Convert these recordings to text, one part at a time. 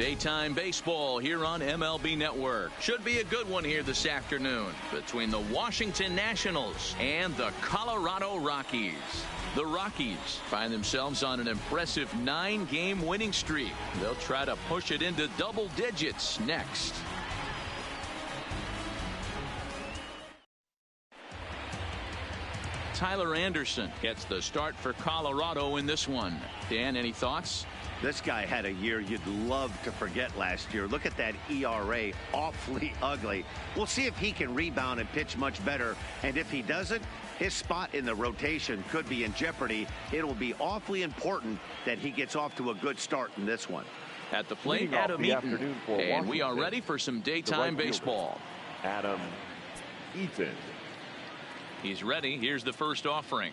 Daytime baseball here on MLB Network. Should be a good one here this afternoon between the Washington Nationals and the Colorado Rockies. The Rockies find themselves on an impressive 9-game winning streak. They'll try to push it into double digits next. Tyler Anderson gets the start for Colorado in this one. Dan, any thoughts? This guy had a year you'd love to forget last year. Look at that ERA, awfully ugly. We'll see if he can rebound and pitch much better. And if he doesn't, his spot in the rotation could be in jeopardy. It will be awfully important that he gets off to a good start in this one. At the plate, Adam Eaton. And we are ready for some daytime baseball. Adam Eaton. He's ready. Here's the first offering.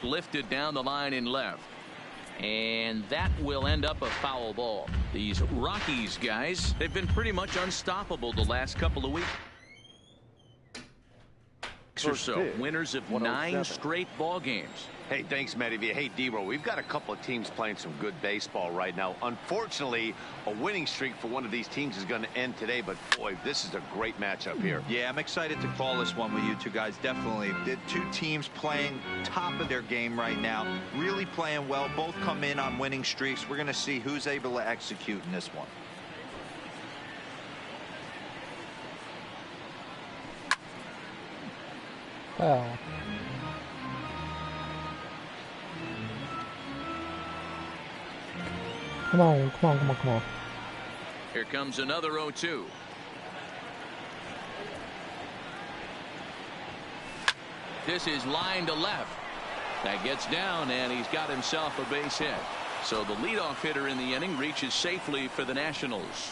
Lifted down the line in left. And that will end up a foul ball. These Rockies guys, they've been pretty much unstoppable the last couple of weeks or so. Winners of 9 straight ball games. Hey, thanks, Matty. Hey, D-Row, we've got a couple of teams playing some good baseball right now. Unfortunately, a winning streak for one of these teams is going to end today, but boy, this is a great matchup here. Yeah, I'm excited to call this one with you two guys. Definitely. The two teams playing top of their game right now, really playing well. Both come in on winning streaks. We're going to see who's able to execute in this one. Oh. Come on, come on, come on, come on. Here comes another 0-2. This is line to left. That gets down, and he's got himself a base hit. So the leadoff hitter in the inning reaches safely for the Nationals.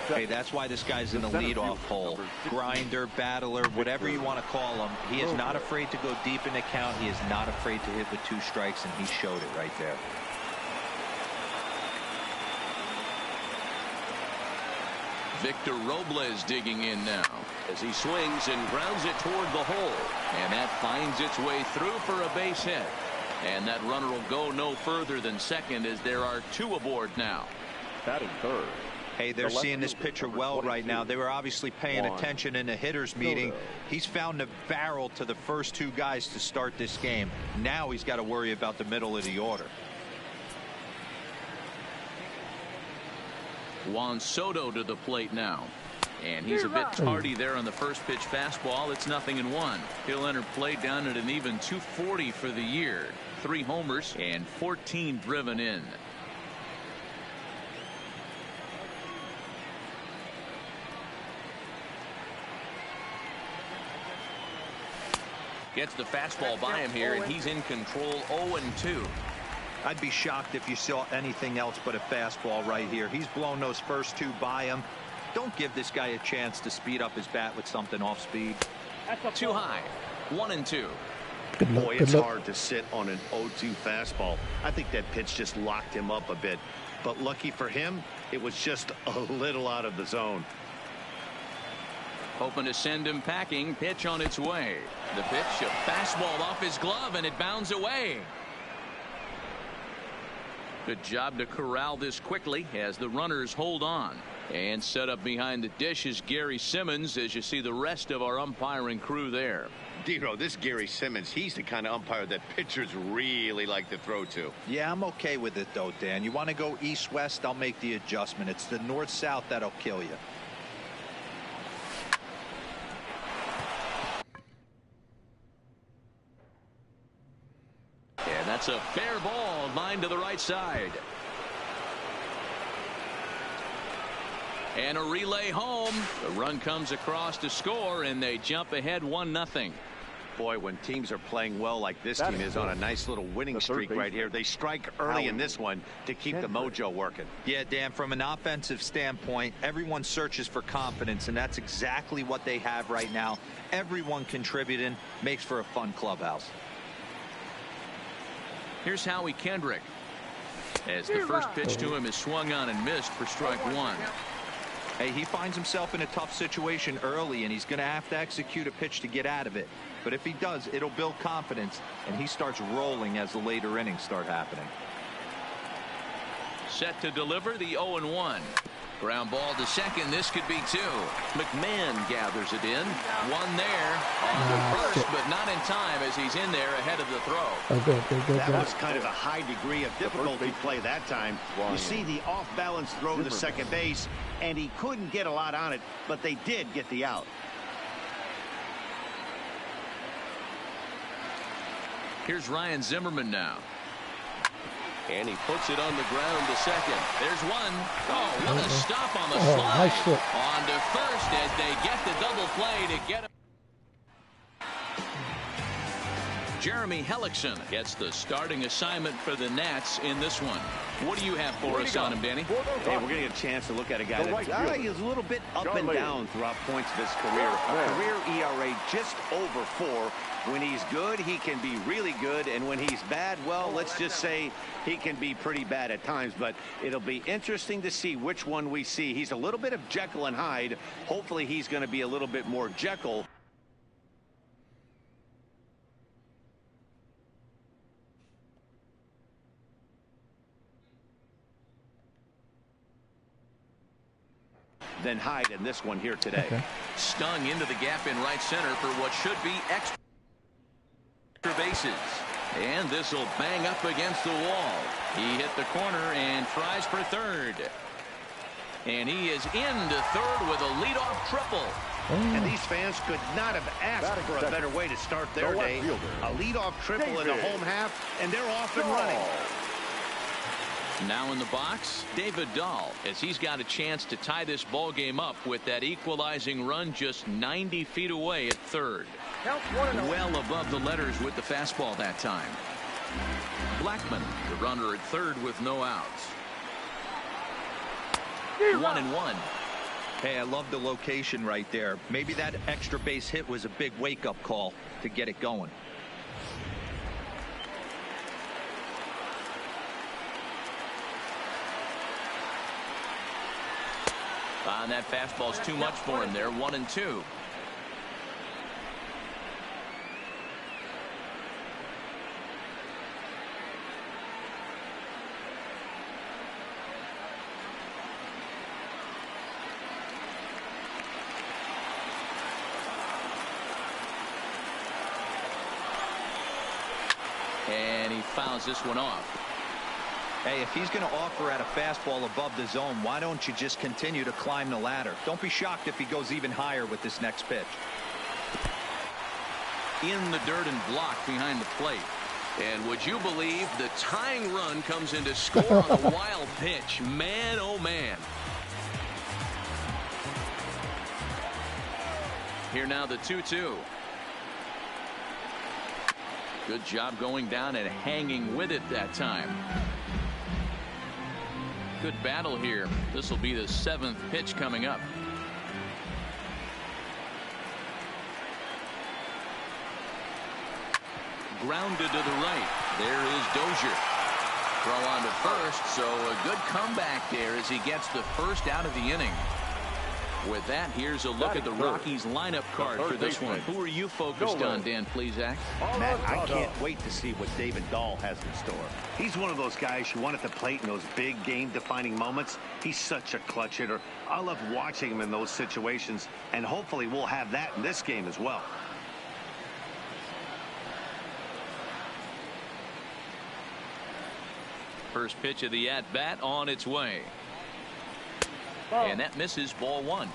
Hey, that's why this guy's in the leadoff hole. Grinder, battler, whatever you want to call him. He is not afraid to go deep in the count. He is not afraid to hit with 2 strikes, and he showed it right there. Victor Robles digging in now as he swings and grounds it toward the hole. And that finds its way through for a base hit. And that runner will go no further than second as there are 2 aboard now. Batting third. Hey, they're seeing this pitcher well right now. They were obviously paying attention in the hitters meeting. He's found a barrel to the first 2 guys to start this game. Now he's got to worry about the middle of the order. Juan Soto to the plate now. And he's a bit tardy there on the first pitch fastball. It's 0-1. He'll enter play down at an even 240 for the year. 3 homers and 14 driven in. Gets the fastball by him here, and he's in control. 0-2. I'd be shocked if you saw anything else but a fastball right here. He's blown those first 2 by him. Don't give this guy a chance to speed up his bat with something off speed. Too high. 1-2. Boy, it's hard to sit on an 0-2 fastball. I think that pitch just locked him up a bit. But lucky for him, it was just a little out of the zone. Hoping to send him packing. Pitch on its way. The pitch, a fastball off his glove, and it bounds away. Good job to corral this quickly as the runners hold on. And set up behind the dish is Gary Simmons as you see the rest of our umpiring crew there. Dino, this Gary Simmons, he's the kind of umpire that pitchers really like to throw to. Yeah, I'm okay with it though, Dan. You want to go east-west, I'll make the adjustment. It's the north-south that'll kill you. And that's a fair ball, line to the right side. And a relay home. The run comes across to score, and they jump ahead 1-0. Boy, when teams are playing well like this team is on a nice little winning streak right here, they strike early in this one to keep the mojo working. Yeah, Dan, from an offensive standpoint, everyone searches for confidence, and that's exactly what they have right now. Everyone contributing makes for a fun clubhouse. Here's Howie Kendrick as the first pitch to him is swung on and missed for strike 1. Hey, he finds himself in a tough situation early, and he's going to have to execute a pitch to get out of it. But if he does, it'll build confidence, and he starts rolling as the later innings start happening. Set to deliver the 0-1. Ground ball to second. This could be two. McMahon gathers it in. One there on the first, but not in time as he's in there ahead of the throw. Oh, good. That was kind of a high degree of difficulty play that time. You see the off-balance throw to second base, and he couldn't get a lot on it, but they did get the out. Here's Ryan Zimmerman now. And he puts it on the ground to second. There's one. Oh, what a stop on the slide. Nice hit. On to first as they get the double play to get him. Jeremy Hellickson gets the starting assignment for the Nats in this one. What do you have for us on him, Danny? Hey, we're going to get a chance to look at a guy that he's a little bit up and down throughout points of his career. A career ERA just over 4. When he's good, he can be really good, and when he's bad, well, let's just say he can be pretty bad at times. But it'll be interesting to see which one we see. He's a little bit of Jekyll and Hyde. Hopefully he's going to be a little bit more Jekyll. Than Hyde in this one here today. Okay. Stung into the gap in right center for what should be extra bases. And this will bang up against the wall. He hit the corner and tries for third. And he is into third with a leadoff triple. And these fans could not have asked for a better way to start their day. A leadoff triple in the home half, and they're off and running. Now in the box, David Dahl, as he's got a chance to tie this ball game up with that equalizing run just 90 feet away at third. Well above the letters with the fastball that time. Blackman, the runner at third with no outs. 1-1. Hey, I love the location right there. Maybe that extra base hit was a big wake-up call to get it going. And that fastball's too much for him there. 1-2. And he fouls this one off. Hey, if he's going to offer at a fastball above the zone, why don't you just continue to climb the ladder? Don't be shocked if he goes even higher with this next pitch. In the dirt and blocked behind the plate. And would you believe the tying run comes in to score on a wild pitch? Man, oh man. Here now the 2-2. Good job going down and hanging with it that time. Good battle here. This will be the 7th pitch coming up. Grounded to the right. There is Dozier. Throw on to first, so a good comeback there as he gets the first out of the inning. With that, here's a look at the Rockies lineup card for this one. Who are you focused on, Dan Plesac? Matt, I can't wait to see what David Dahl has in store. He's one of those guys you want at the plate in those big game-defining moments. He's such a clutch hitter. I love watching him in those situations, and hopefully we'll have that in this game as well. First pitch of the at-bat on its way. And that misses, ball 1.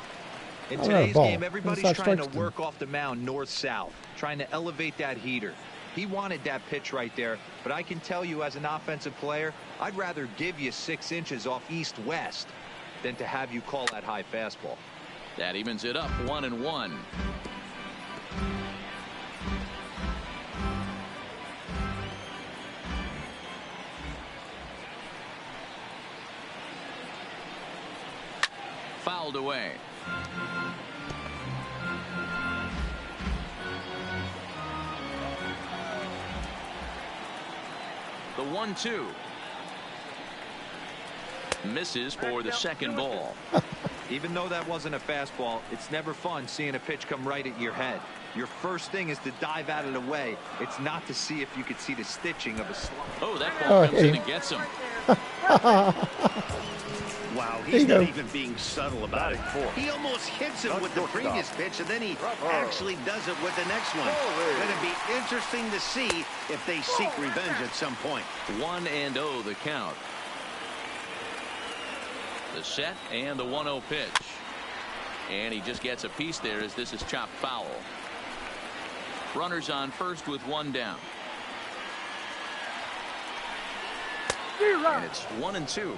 In today's game, everybody's trying to work off the mound north-south, trying to elevate that heater. He wanted that pitch right there, but I can tell you as an offensive player, I'd rather give you 6 inches off east-west than to have you call that high fastball. That evens it up, 1-1. Fouled away. The 1-2 misses for the second ball. Even though that wasn't a fastball, it's never fun seeing a pitch come right at your head. Your first thing is to dive out of the way. It's not to see if you could see the stitching of a slide. Oh, that ball comes in and gets him. Wow, he's not even being subtle about it. He almost hits him with the previous pitch, and then he actually does it with the next one. Going to be interesting to see if they seek revenge at some point. 1-0 the count. The set and the 1-0 pitch. And he just gets a piece there as this is chopped foul. Runners on first with one down. And it's 1-2.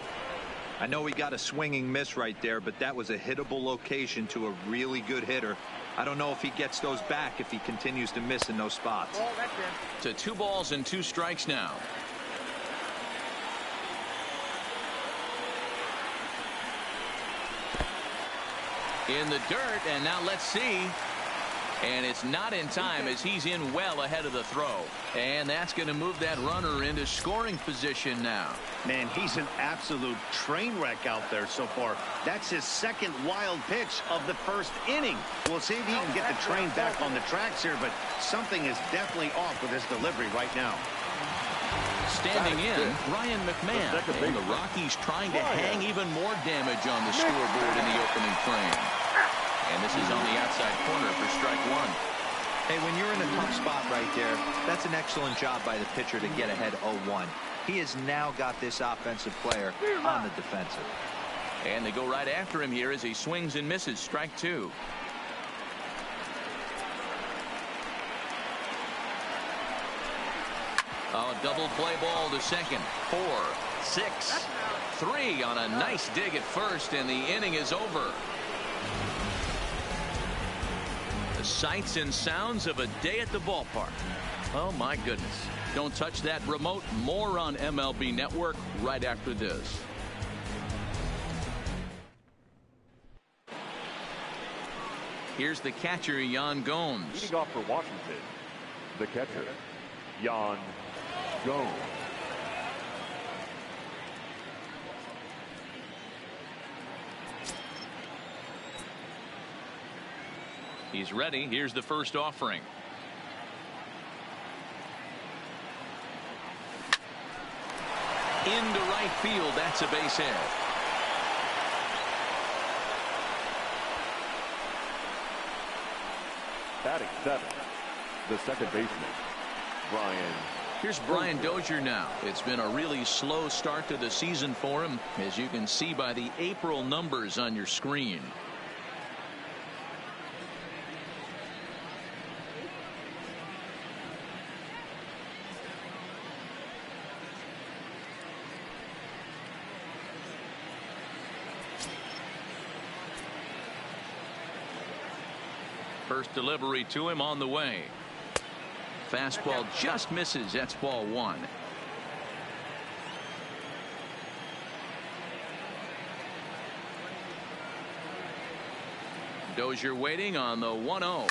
I know he got a swinging miss right there, but that was a hittable location to a really good hitter. I don't know if he gets those back if he continues to miss in those spots. To 2 balls and 2 strikes now. In the dirt, and now let's see. And it's not in time as he's in well ahead of the throw. And that's going to move that runner into scoring position now. Man, he's an absolute train wreck out there so far. That's his second wild pitch of the first inning. We'll see if he can get the train back on the tracks here, but something is definitely off with his delivery right now. Standing in, Ryan McMahon. And the Rockies trying to hang even more damage on the scoreboard in the opening frame. And this is on the outside corner for strike 1. Hey, when you're in a tough spot right there, that's an excellent job by the pitcher to get ahead 0-1. He has now got this offensive player on the defensive. And they go right after him here as he swings and misses. Strike 2. Oh, double play ball to second. 4, 6, 3 on a nice dig at first, and the inning is over. The sights and sounds of a day at the ballpark. Oh, my goodness. Don't touch that remote. More on MLB Network right after this. Here's the catcher, Yan Gomes. Leading off for Washington, the catcher, Yan Gomes. He's ready. Here's the first offering. Into right field. That's a base hit. Batting 7, the second baseman, Brian. Here's Brian Dozier now. It's been a really slow start to the season for him, as you can see by the April numbers on your screen. First delivery to him on the way. Fastball just misses. That's ball 1. Dozier waiting on the 1-0.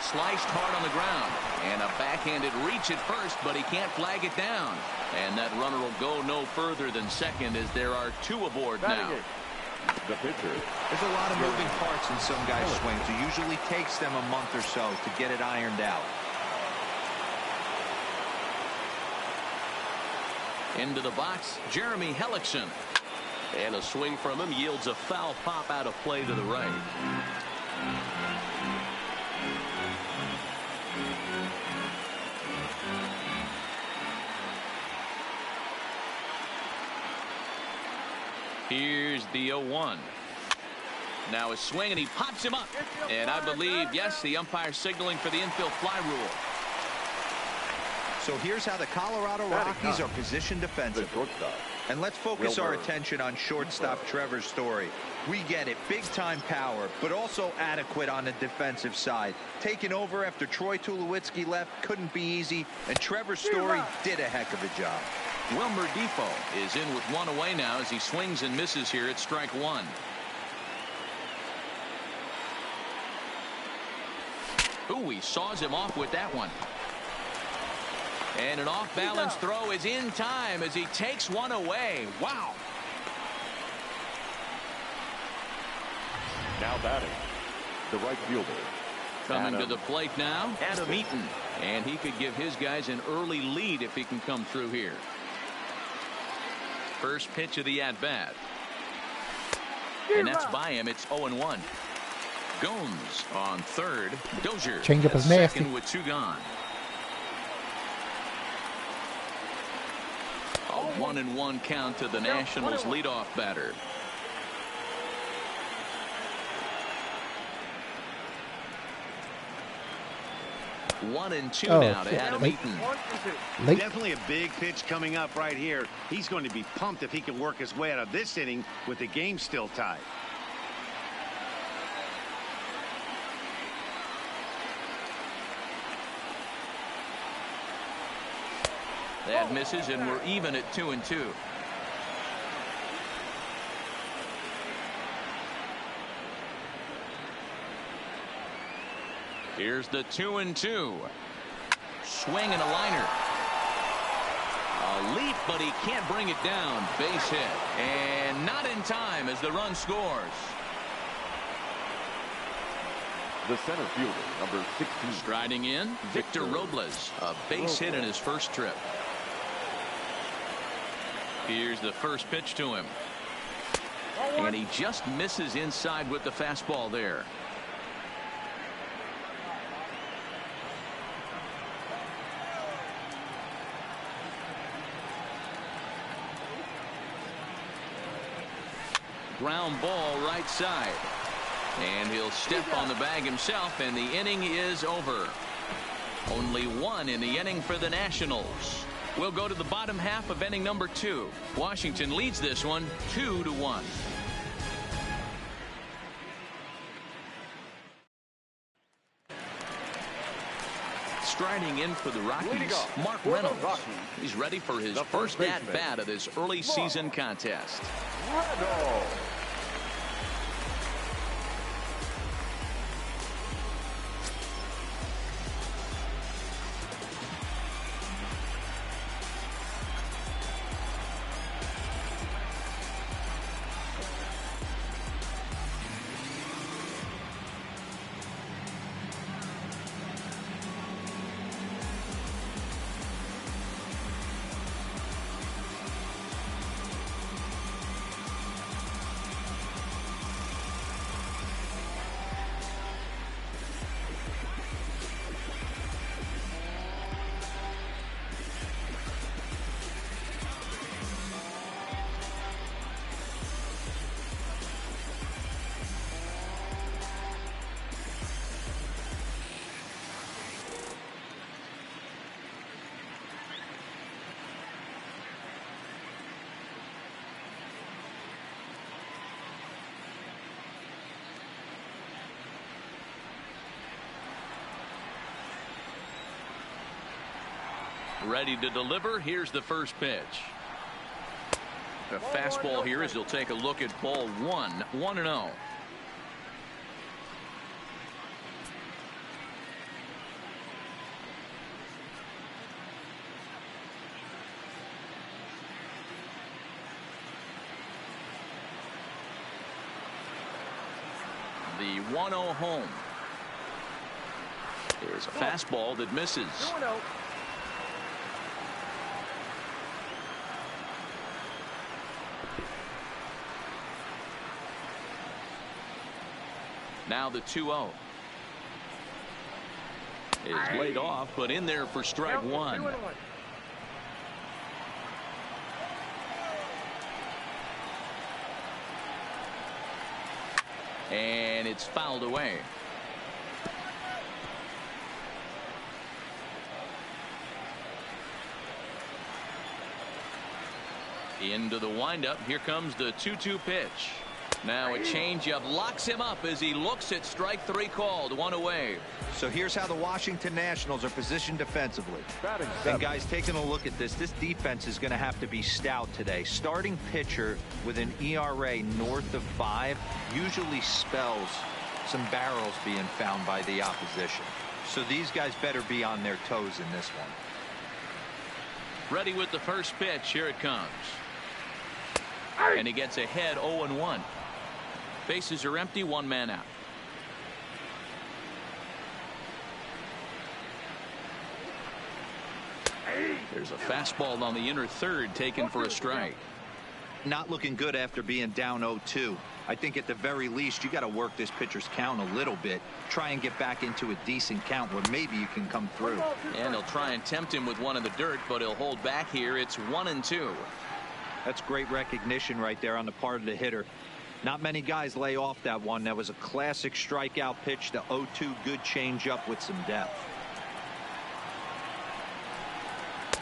Sliced hard on the ground. And a backhanded reach at first, but he can't flag it down. And that runner will go no further than second as there are 2 aboard now. The pitcher. There's a lot of moving parts in some guys' swings. It usually takes them a month or so to get it ironed out. Into the box, Jeremy Hellickson. And a swing from him yields a foul pop out of play to the right. Here's the 0-1. Now a swing, and he pops him up. And I believe, yes, the umpire signaling for the infield fly rule. So here's how the Colorado Rockies are positioned defensively. And let's focus our attention on shortstop Trevor Story. We get it, big-time power, but also adequate on the defensive side. Taking over after Troy Tulowitzki left couldn't be easy, and Trevor Story did a heck of a job. Wilmer Defoe is in with 1 away now as he swings and misses here at strike 1. Ooh, he saws him off with that one. And an off-balance throw is in time as he takes 1 away. Wow. Now batting, the right fielder. Coming to the plate now, Adam Eaton. And he could give his guys an early lead if he can come through here. First pitch of the at-bat. And that's by him. It's 0-1. Gomes on third. Dozier Change up at is nasty. second with 2 gone. A 1-1 count to the Nationals leadoff batter. One and two now to Adam Eaton. Definitely a big pitch coming up right here. He's going to be pumped if he can work his way out of this inning with the game still tied. That misses, and we're even at 2-2. Here's the 2-2. Swing and a liner. A leap, but he can't bring it down. Base hit. And not in time as the run scores. The center fielder, number 16. Striding in, Victor Robles. A base hit in his first trip. Here's the first pitch to him. And he just misses inside with the fastball there. Ground ball right side. And he'll step on the bag himself, and the inning is over. Only 1 in the inning for the Nationals. We'll go to the bottom half of inning number 2. Washington leads this one 2-1. Striding in for the Rockies, Mark Reynolds. He's ready for his first at-bat of this early season contest. Ready to deliver. Here's the first pitch. A fastball here as he'll take a look at ball 1. 1-0. The 1-0 home. There's a fastball that misses. 2-0. Now the 2-0 is laid off, but in there for strike 1. And it's fouled away. Into the windup. Here comes the 2-2 pitch. Now a changeup locks him up as he looks at strike 3 called. 1 away. So here's how the Washington Nationals are positioned defensively. And guys, taking a look at this defense is going to have to be stout today. Starting pitcher with an ERA north of 5 usually spells some barrels being found by the opposition. So these guys better be on their toes in this one. Ready with the first pitch. Here it comes. And he gets ahead 0-1. Bases are empty, one man out. There's a fastball on the inner third taken for a strike. Not looking good after being down 0-2. I think at the very least you got to work this pitcher's count a little bit. Try and get back into a decent count where maybe you can come through. And he'll try and tempt him with one in the dirt, but he'll hold back here. It's 1-2. That's great recognition right there on the part of the hitter. Not many guys lay off that one. That was a classic strikeout pitch. The 0-2 good changeup with some depth.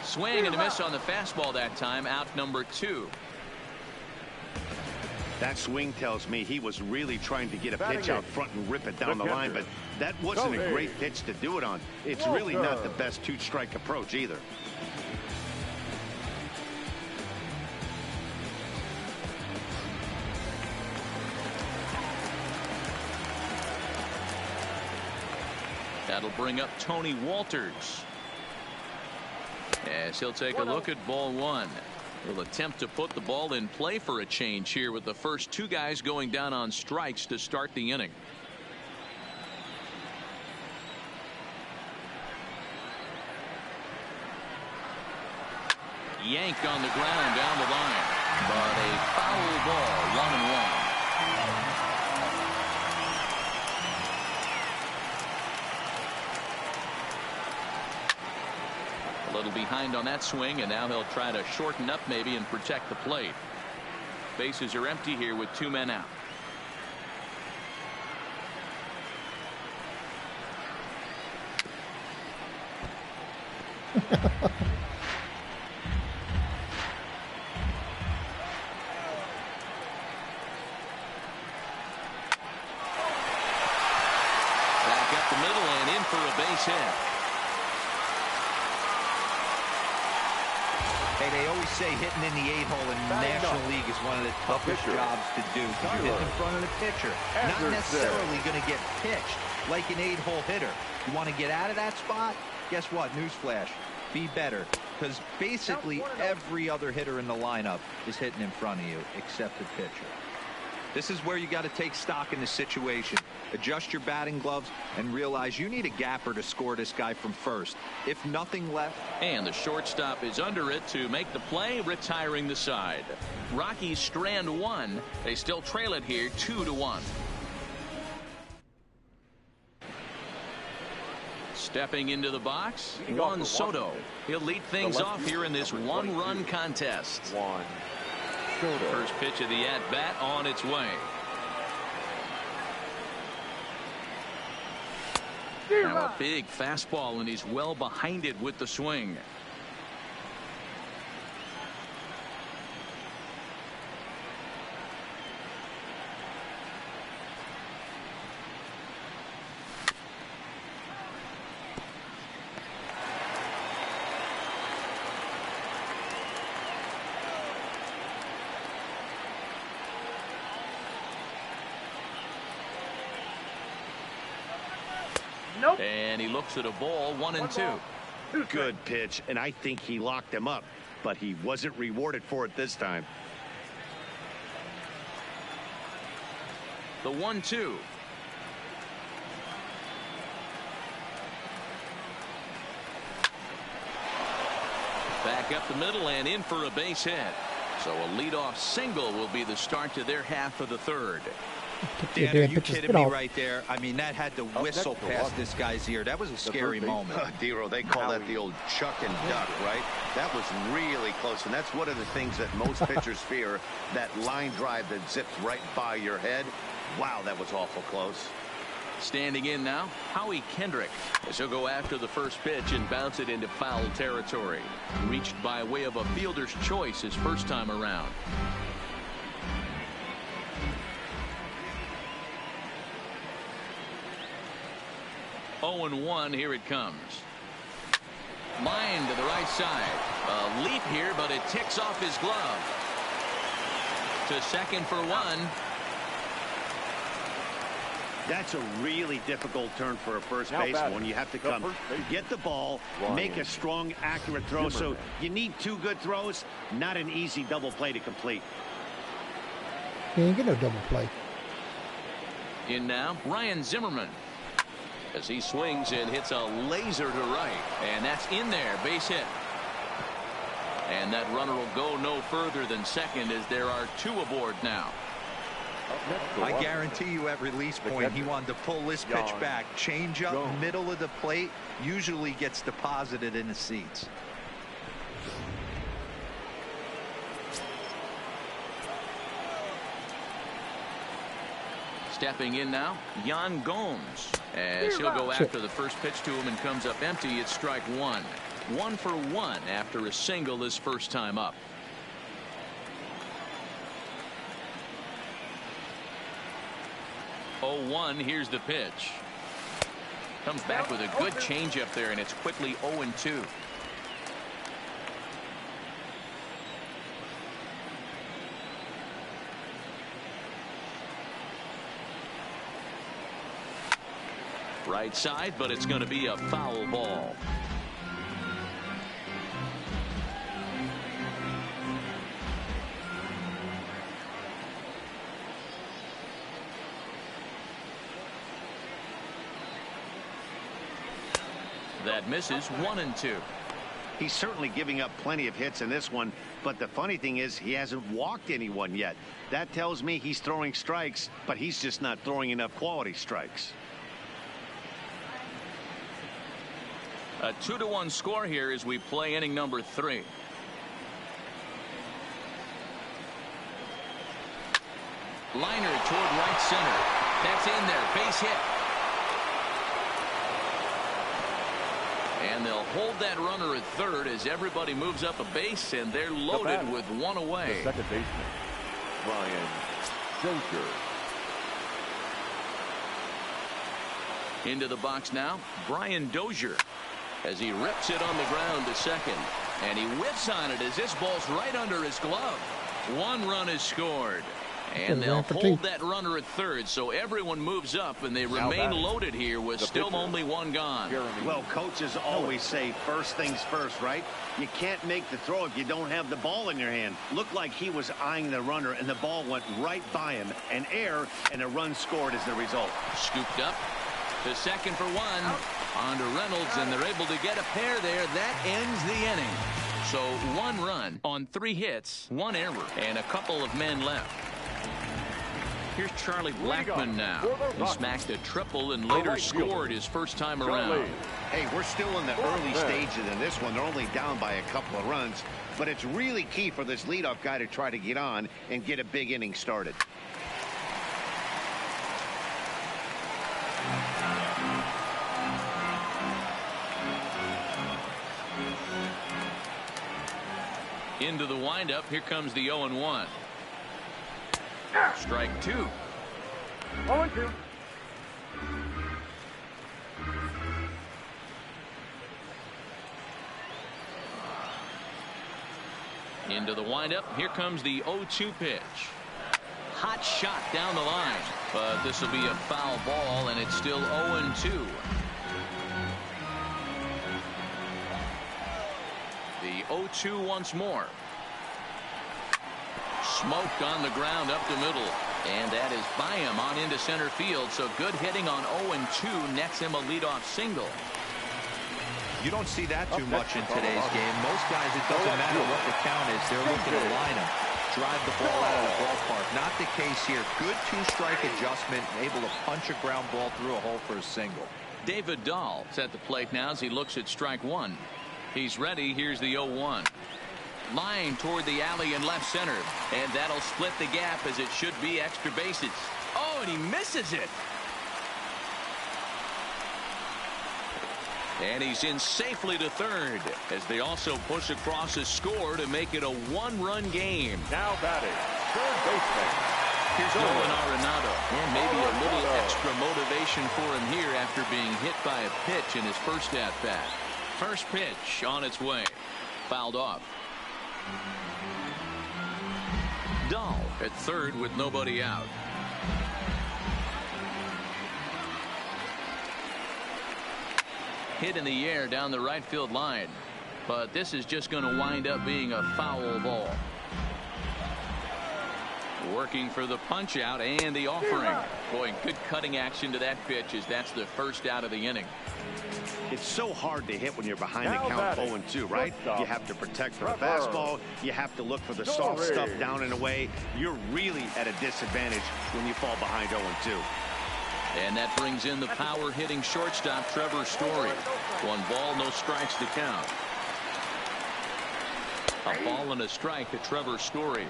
Swing and a miss on the fastball that time. Out number 2. That swing tells me he was really trying to get a pitch out front and rip it down the line, but that wasn't a great pitch to do it on. It's really not the best two-strike approach either. That'll bring up Tony Walters. As he'll take a look at ball 1. He'll attempt to put the ball in play for a change here with the first 2 guys going down on strikes to start the inning. Yanked on the ground down the line, but a foul ball, 1-1. A little behind on that swing, and now he'll try to shorten up maybe and protect the plate. Bases are empty here with 2 men out. Back up the middle and in for a base hit. Hey, they always say hitting in the 8-hole in the National League is one of the toughest jobs to do. You're hitting in front of the pitcher. Not necessarily going to get pitched like an 8-hole hitter. You want to get out of that spot? Guess what? Newsflash. Be better. Because basically every other hitter in the lineup is hitting in front of you except the pitcher. This is where you got to take stock in the situation. Adjust your batting gloves and realize you need a gapper to score this guy from first. If nothing left. And the shortstop is under it to make the play, retiring the side. Rockies strand 1. They still trail it here 2-1. Stepping into the box, Juan Soto. He'll lead things off here in this 1-run contest. First pitch of the at-bat on its way. Now a big fastball, and he's well behind it with the swing. And he looks at a ball, 1-2. Good pitch, and I think he locked him up, but he wasn't rewarded for it this time. The 1-2. Back up the middle and in for a base hit. So a leadoff single will be the start to their half of the third. Dan, are you kidding me right there? I mean, that had to whistle past this guy's ear. That was a scary moment. Dero, they call that the old chuck and duck, right? That was really close, and that's one of the things that most pitchers fear, that line drive that zips right by your head. Wow, that was awful close. Standing in now, Howie Kendrick, as he'll go after the first pitch and bounce it into foul territory. Reached by way of a fielder's choice his first time around. Oh and 1, here it comes. Line to the right side. A leap here, but it ticks off his glove. To second for 1. That's a really difficult turn for a first baseman when you have to come get the ball, make a strong, accurate throw. So you need 2 good throws, not an easy double play to complete. He ain't get no double play. In now, Ryan Zimmerman. As he swings and hits a laser to right. And that's in there. Base hit. And that runner will go no further than second as there are 2 aboard now. I guarantee you at release point he wanted to pull this pitch back. Change up, middle of the plate, usually gets deposited in the seats. Stepping in now, Yan Gomes. As he'll go after the first pitch to him and comes up empty. It's strike 1. 1 for 1 after a single his first time up. Oh, 1. Here's the pitch. Comes back with a good changeup there, and it's quickly 0-2. Right side, but it's going to be a foul ball. That misses. 1-2. He's certainly giving up plenty of hits in this one, but the funny thing is he hasn't walked anyone yet. That tells me he's throwing strikes, but he's just not throwing enough quality strikes. A 2-1 score here as we play inning number 3. Liner toward right center. That's in there. Base hit. And they'll hold that runner at third as everybody moves up a base, and they're loaded with 1 away. The second baseman, Ryan Dozier. Into the box now, Brian Dozier, as he rips it on the ground to second. And he whiffs on it as this ball's right under his glove. 1 run is scored. And they'll hold that runner at third, so everyone moves up, and they remain loaded here with still only 1 gone. Well, coaches always say first things first, right? You can't make the throw if you don't have the ball in your hand. Looked like he was eyeing the runner, and the ball went right by him. An error, and a run scored as the result. Scooped up to second for 1. On to Reynolds, and they're able to get a pair there. That ends the inning. So 1 run on 3 hits, 1 error, and a couple of men left. Here's Charlie Blackmon now. He smacked a triple and later scored his first time around. Hey, we're still in the early stages in this one. They're only down by a couple of runs, but it's really key for this leadoff guy to try to get on and get a big inning started. Into the windup. Here comes the 0-1. Strike 2. 0-2. Into the windup. Here comes the 0-2 pitch. Hot shot down the line, but this will be a foul ball, and it's still 0-2. The 0-2 once more. Smoked on the ground up the middle, and that is by him on into center field. So good hitting on 0-2 nets him a leadoff single. You don't see that too much in today's game. Most guys, it doesn't matter what the count is, they're looking to line him, drive the ball out of the ballpark. Not the case here. Good 2-strike adjustment, able to punch a ground ball through a hole for a single. David Dahl is at the plate now as he looks at strike 1. He's ready. Here's the 0-1. Line toward the alley in left center, and that'll split the gap as it should be extra bases. Oh, and he misses it. And he's in safely to third as they also push across a score to make it a 1-run game. Now batting, third baseman. Here's Nolan Arenado, and maybe a little extra motivation for him here after being hit by a pitch in his first at-bat. First pitch on its way. Fouled off. Dahl at third with nobody out. Hit in the air down the right field line, but this is just going to wind up being a foul ball. Working for the punch out and the offering. Boy, good cutting action to that pitch as that's the first out of the inning. It's so hard to hit when you're behind the count 0-2, right? You have to protect for the fastball. You have to look for the soft stuff down and away. You're really at a disadvantage when you fall behind 0-2. And that brings in the power hitting shortstop Trevor Story. 1 ball, no strikes to count. A ball and a strike to Trevor Story.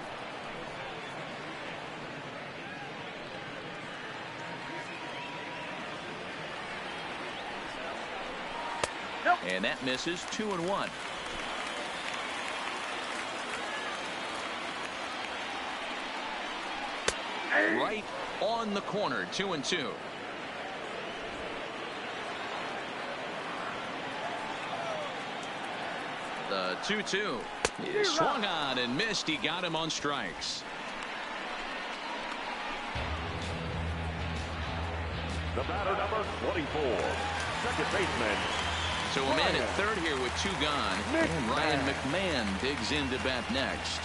And that misses. 2-1. Right on the corner. 2-2. The 2-2. He swung on and missed. He got him on strikes. The batter, number 24, second baseman. So a man at third here with 2 gone. And Ryan McMahon digs in to bat next.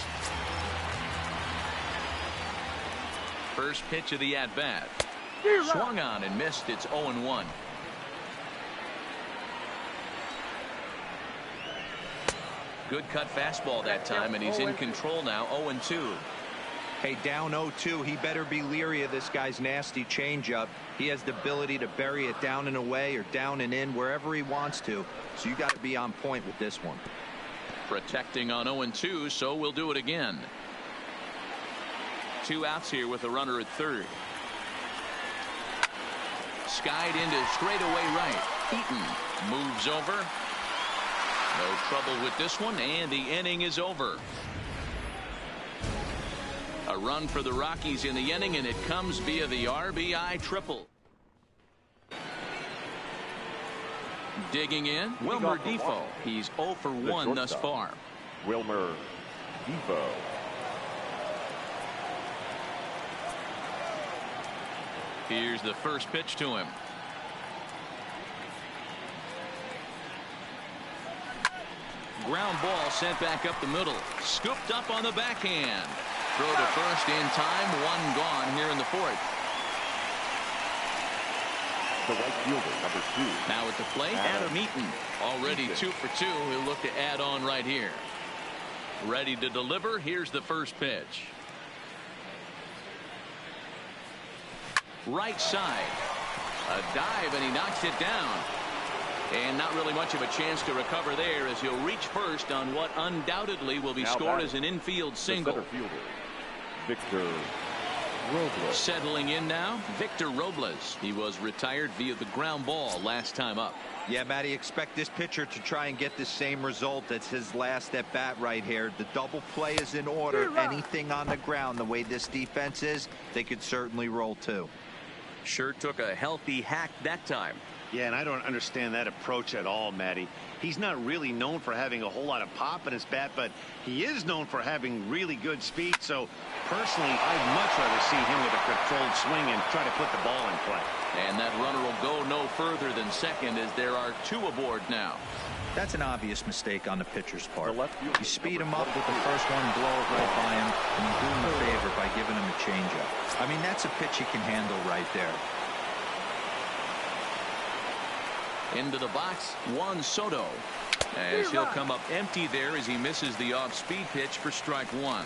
First pitch of the at-bat. Swung on and missed. It's 0-1. Good cut fastball that time, and he's in control now. 0-2. Hey, down 0-2, he better be leery of this guy's nasty changeup. He has the ability to bury it down and away or down and in wherever he wants to. So you got to be on point with this one. Protecting on 0-2, so we'll do it again. 2 outs here with a runner at third. Skied into straightaway right. Eaton moves over. No trouble with this one, and the inning is over. A run for the Rockies in the inning, and it comes via the RBI triple. Digging in, Wilmer Defoe. He's 0 for 1 thus far. Wilmer Defoe. Here's the first pitch to him. Ground ball sent back up the middle. Scooped up on the backhand. Throw to first in time. 1 gone here in the 4th. The right fielder, number 2. Now at the plate, Adam Eaton. Already 2 for 2. He'll look to add on right here. Ready to deliver. Here's the first pitch. Right side. A dive, and he knocks it down. And not really much of a chance to recover there as he'll reach first on what undoubtedly will be scored as an infield single. Center fielder, Victor Robles. Settling in now, Victor Robles. He was retired via the ground ball last time up. Yeah, Matty, expect this pitcher to try and get the same result. That's his last at bat right here. The double play is in order. Anything on the ground, the way this defense is, they could certainly roll too. Sure took a healthy hack that time. Yeah, and I don't understand that approach at all, Matty. He's not really known for having a whole lot of pop in his bat, but he is known for having really good speed. So, personally, I'd much rather see him with a controlled swing and try to put the ball in play. And that runner will go no further than second as there are 2 aboard now. That's an obvious mistake on the pitcher's part. The left fielder, You speed him up with the first one, blow it right by him, and you do him a favor by giving him a changeup. I mean, that's a pitch he can handle right there. Into the box, Juan Soto. As he'll come up empty there as he misses the off-speed pitch for strike 1.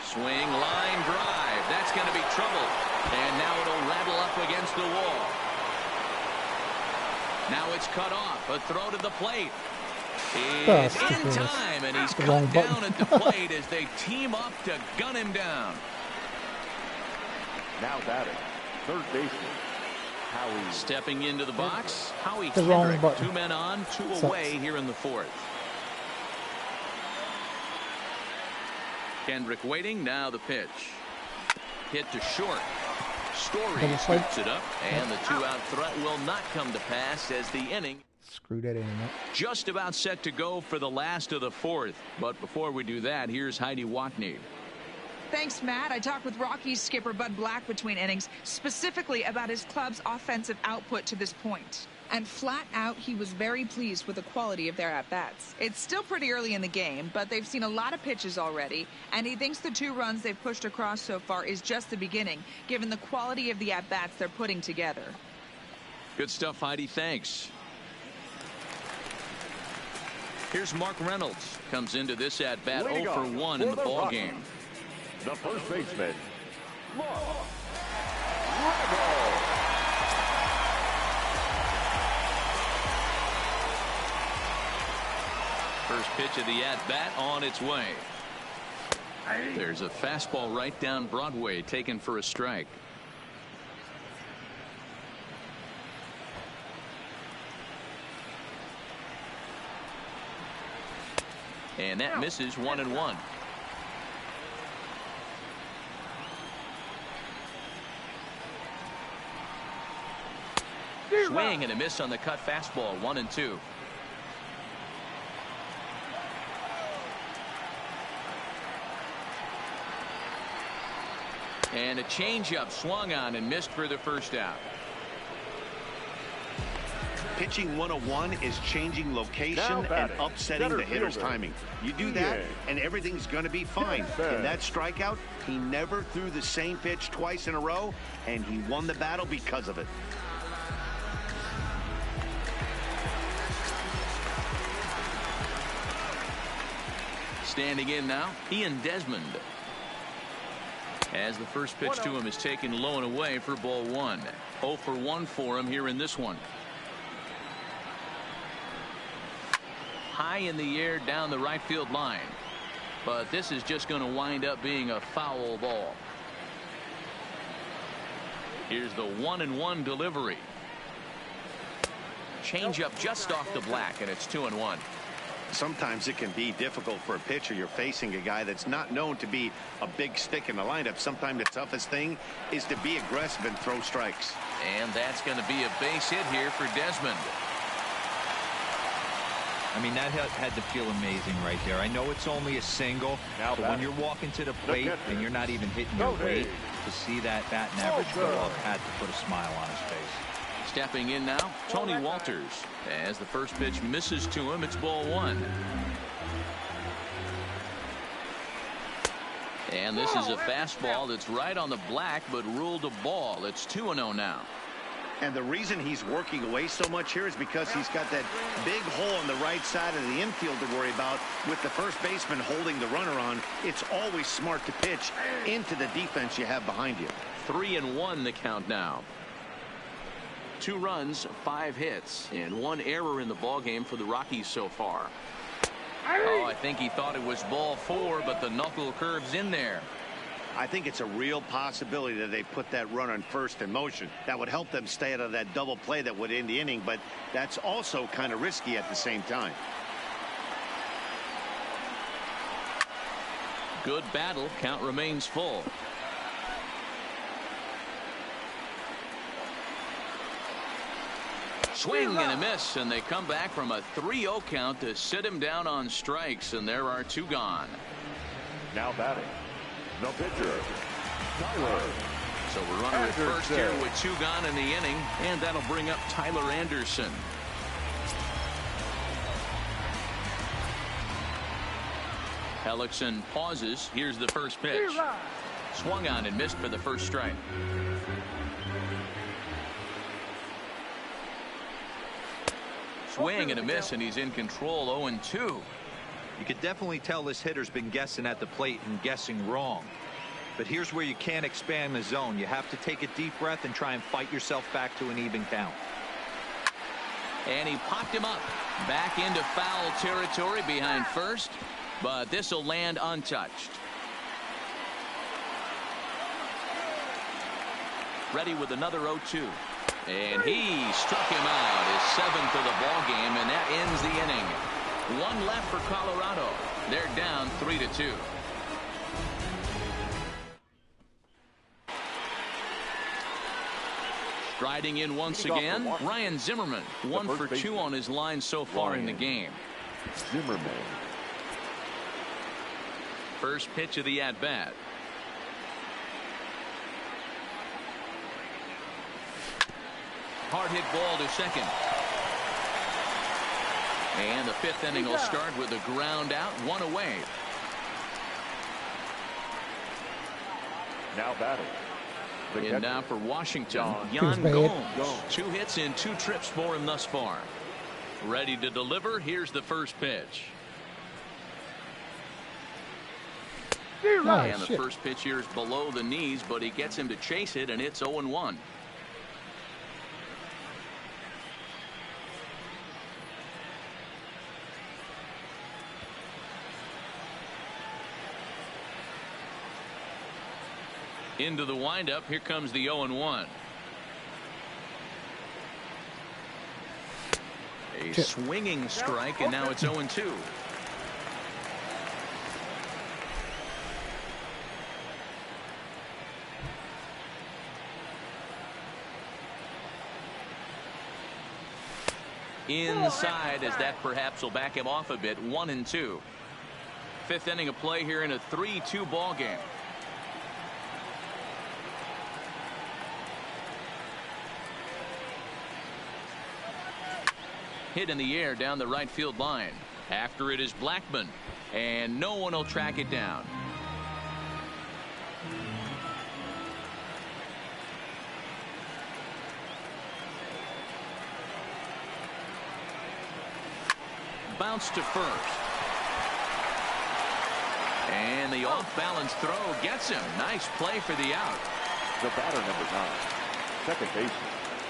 Swing, line drive. That's going to be trouble. And now it'll rattle up against the wall. Now it's cut off. A throw to the plate. Is in time, and he's cut down at the plate as they team up to gun him down. Now batting, third baseman, Howie. Stepping into the box, Howie Kendrick. 2 men on, 2 away here in the 4th. Kendrick waiting, now the pitch. Hit to short. Story scoops it up, and the 2-out threat will not come to pass as the inning. Screw that in. Just about set to go for the last of the 4th. But before we do that, here's Heidi Watney. Thanks, Matt. I talked with Rockies skipper Bud Black between innings, specifically about his club's offensive output to this point. And flat out, he was very pleased with the quality of their at-bats. It's still pretty early in the game, but they've seen a lot of pitches already, and he thinks the 2 runs they've pushed across so far is just the beginning, given the quality of the at-bats they're putting together. Good stuff, Heidi. Thanks. Here's Mark Reynolds. Comes into this at-bat 0 for 1 in the ballgame. The first baseman, Mark Reynolds. First pitch of the at-bat on its way. There's a fastball right down Broadway, taken for a strike. And that misses 1-1. Swing and a miss on the cut fastball, 1-2. And a changeup swung on and missed for the first out. Pitching 101 is changing location and upsetting the hitter's timing. You do that, and everything's going to be fine. In that strikeout, he never threw the same pitch twice in a row, and he won the battle because of it. Standing in now, Ian Desmond. As the first pitch to him is taken low and away for ball 1. 0 for 1 for him here in this one. High in the air down the right field line. But this is just going to wind up being a foul ball. Here's the 1-1 delivery. Changeup just off the Black, and it's 2-1. Sometimes it can be difficult for a pitcher. You're facing a guy that's not known to be a big stick in the lineup. Sometimes the toughest thing is to be aggressive and throw strikes. And that's going to be a base hit here for Desmond. I mean, that had to feel amazing right there. I know it's only a single, but when you're walking to the plate and you're not even hitting your weight, to see that batting average go up had to put a smile on his face. Stepping in now, Tony Walters. As the first pitch misses to him, it's ball 1. And this is a fastball that's right on the Black, but ruled a ball. It's 2-0 now. And the reason he's working away so much here is because he's got that big hole on the right side of the infield to worry about. With the first baseman holding the runner on, it's always smart to pitch into the defense you have behind you. 3-1 the count now. 2 runs, 5 hits, and 1 error in the ballgame for the Rockies so far. Oh, I think he thought it was ball 4, but the knuckle curve's in there. I think it's a real possibility that they put that runner on first in motion. That would help them stay out of that double play that would end the inning, but that's also kind of risky at the same time. Good battle. Count remains full. Swing and a miss, and they come back from a 3-0 count to sit him down on strikes, and there are 2 gone. Now batting, the pitcher, Tyler. So we're running at first here with 2 gone in the inning, and that'll bring up Tyler Anderson. Hellickson pauses. Here's the first pitch. Swung on and missed for the first strike. Swing and a miss, and he's in control. 0-2. You could definitely tell this hitter's been guessing at the plate and guessing wrong. But here's where you can't expand the zone. You have to take a deep breath and try and fight yourself back to an even count. And he popped him up. Back into foul territory behind first, but this will land untouched. Ready with another 0-2. And he struck him out, his 7th of the ball game, and that ends the inning. 1 left for Colorado. They're down 3-2. Striding in once again, Ryan Zimmerman. 1 for 2 on his line so far in the game. Zimmerman. First pitch of the at-bat. Hard hit ball to second. And the fifth inning will start with a ground out, one away. Now batting. And now for Washington, Yan Gomes. 2 hits in 2 trips for him thus far. Ready to deliver. Here's the first pitch. And the first pitch here is below the knees, but he gets him to chase it, and it's 0-1. Into the windup. Here comes the 0-1. A swinging strike, and now it's 0-2. Inside, as that perhaps will back him off a bit. 1-2. Fifth inning of play here in a 3-2 ball game. Hit in the air down the right field line. After it is Blackman, and no one will track it down. Bounce to first. And the off-balance throw gets him. Nice play for the out. The batter, number 9, second baseman.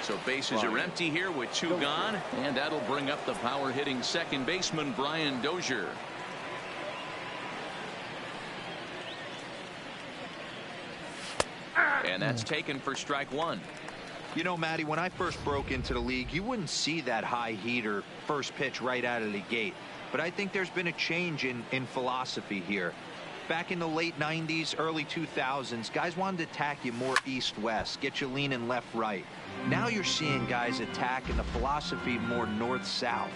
So bases are empty here with 2 gone, and that'll bring up the power-hitting second baseman Brian Dozier. And that's taken for strike 1. You know, Matty, when I first broke into the league, you wouldn't see that high heater first pitch right out of the gate. But I think there's been a change in philosophy here. Back in the late 90s, early 2000s, guys wanted to attack you more east-west, get you leaning left-right. Now you're seeing guys attack in the philosophy more north-south.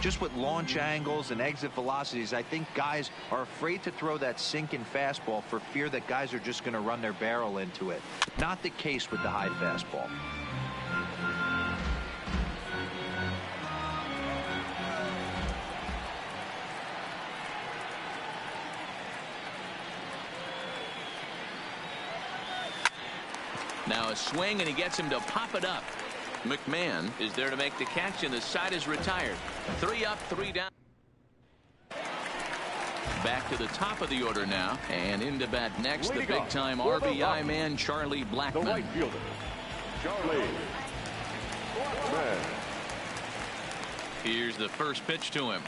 Just with launch angles and exit velocities, I think guys are afraid to throw that sinking fastball for fear that guys are just going to run their barrel into it. Not the case with the high fastball. Now a swing, and he gets him to pop it up. McMahon is there to make the catch, and the side is retired. 3 up, 3 down. Back to the top of the order now, and into bat next, the big-time RBI man, Charlie Blackman. The right fielder, Charlie Blackman. Here's the first pitch to him.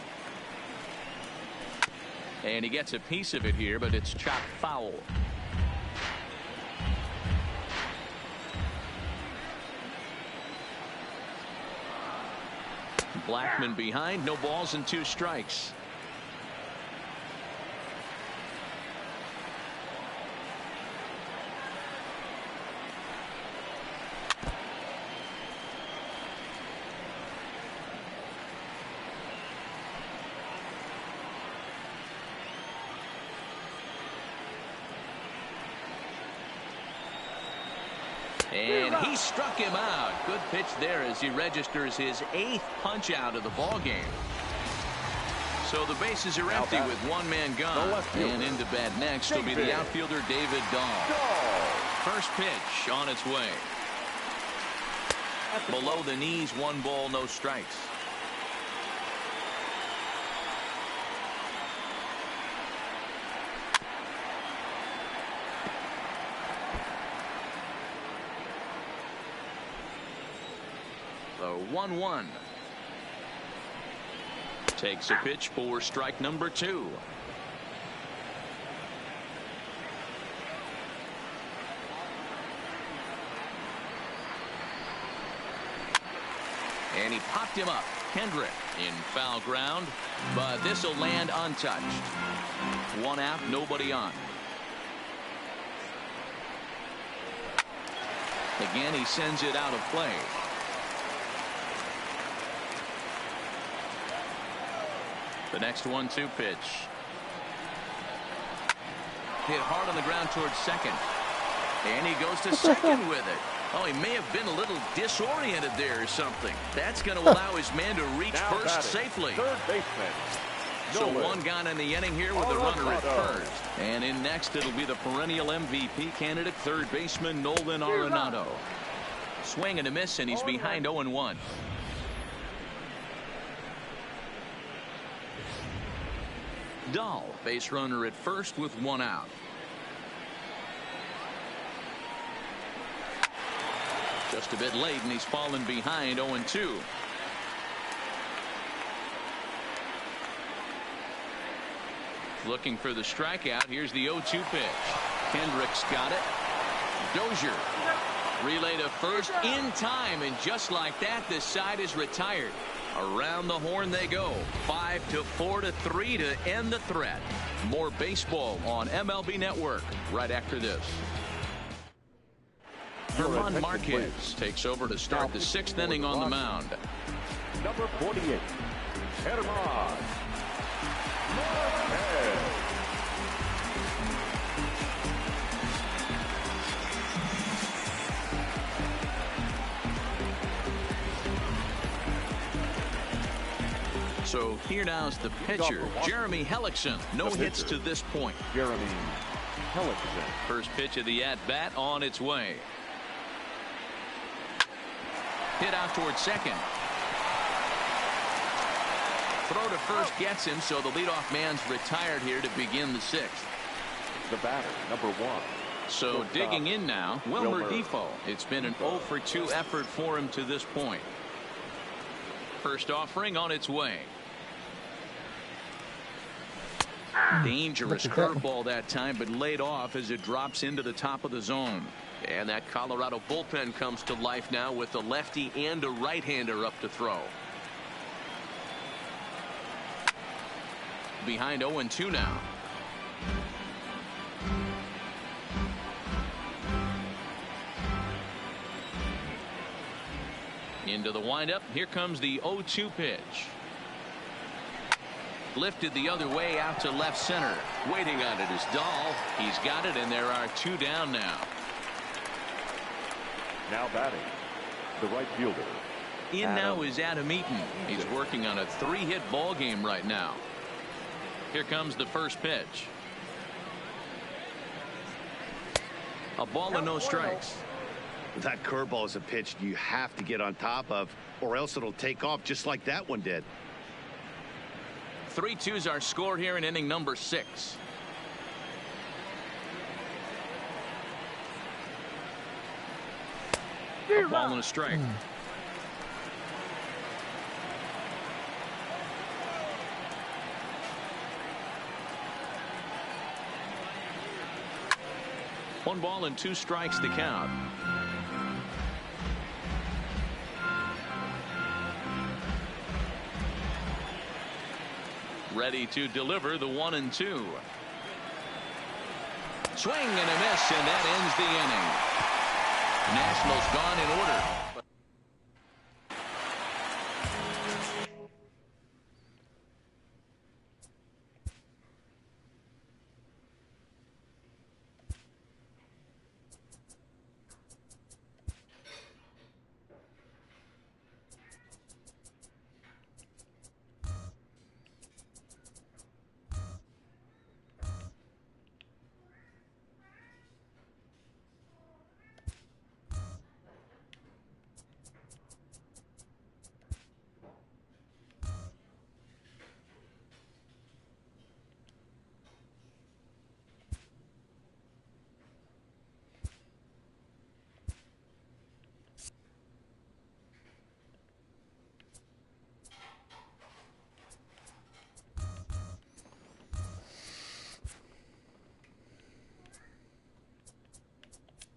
And he gets a piece of it here, but it's chopped foul. Blackman behind, no balls and 2 strikes. And he struck him out. Good pitch there as he registers his 8th punch out of the ball game. So the bases are empty with 1 man gone. And into bat next will be the outfielder David Dahl. First pitch on its way. Below the knees, 1 ball, no strikes. The 1-1. Takes a pitch for strike number 2. And he popped him up. Kendrick in foul ground, but this will land untouched. 1 out, nobody on. Again, he sends it out of play. The next 1-2 pitch. Hit hard on the ground towards second. And he goes to second with it. Oh, he may have been a little disoriented there or something. That's going to allow his man to reach first safely. Third baseman. So one gone in the inning here with the runner at first. And in next, it'll be the perennial MVP candidate, third baseman Nolan Arenado. Swing and a miss, and he's behind 0-1. Dahl, base runner at first with one out. Just a bit late, and he's fallen behind 0-2. Looking for the strikeout. Here's the 0-2 pitch. Hendricks got it. Dozier relay to first in time, and just like that, this side is retired. Around the horn they go. 5-4-3 to end the threat. More baseball on MLB Network right after this. Herman Marquez takes over to start the sixth inning on the mound. Number 48, Herman Marquez. So here now is the pitcher, Jeremy Hellickson. No hits to this point. Jeremy Hellickson. First pitch of the at-bat on its way. Hit out towards second. Throw to first gets him, so the leadoff man's retired here to begin the sixth. The batter, number 1. So digging in now, Wilmer Defoe. It's been an 0-for-2 effort for him to this point. First offering on its way. Dangerous curveball that time, but laid off as it drops into the top of the zone. And that Colorado bullpen comes to life now with a lefty and a right-hander up to throw. Behind 0-2 now. Into the windup. Here comes the 0-2 pitch. Lifted the other way out to left center. Waiting on it is Dahl. He's got it, and there are two down now. Now batting, the right fielder. In now is Adam Eaton. He's working on a 3-hit ball game right now. Here comes the first pitch. A ball and no strikes. That curveball is a pitch you have to get on top of, or else it'll take off just like that one did. 3-2's our score here in inning number 6. A ball and a strike. One ball and 2 strikes to count. Ready to deliver the 1-2. Swing and a miss, and that ends the inning. Nationals gone in order.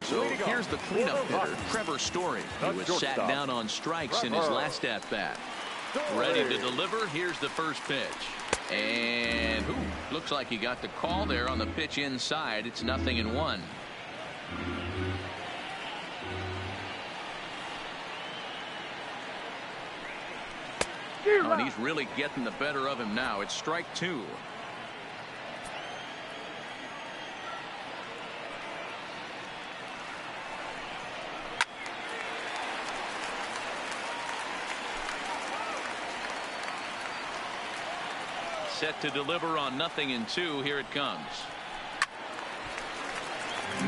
So here's the cleanup hitter, Trevor Story. He was sat down on strikes in his last at-bat. Ready to deliver. Here's the first pitch. And looks like he got the call there on the pitch inside. It's 0-1. Oh, and he's really getting the better of him now. It's strike 2. set to deliver on 0-2. Here it comes.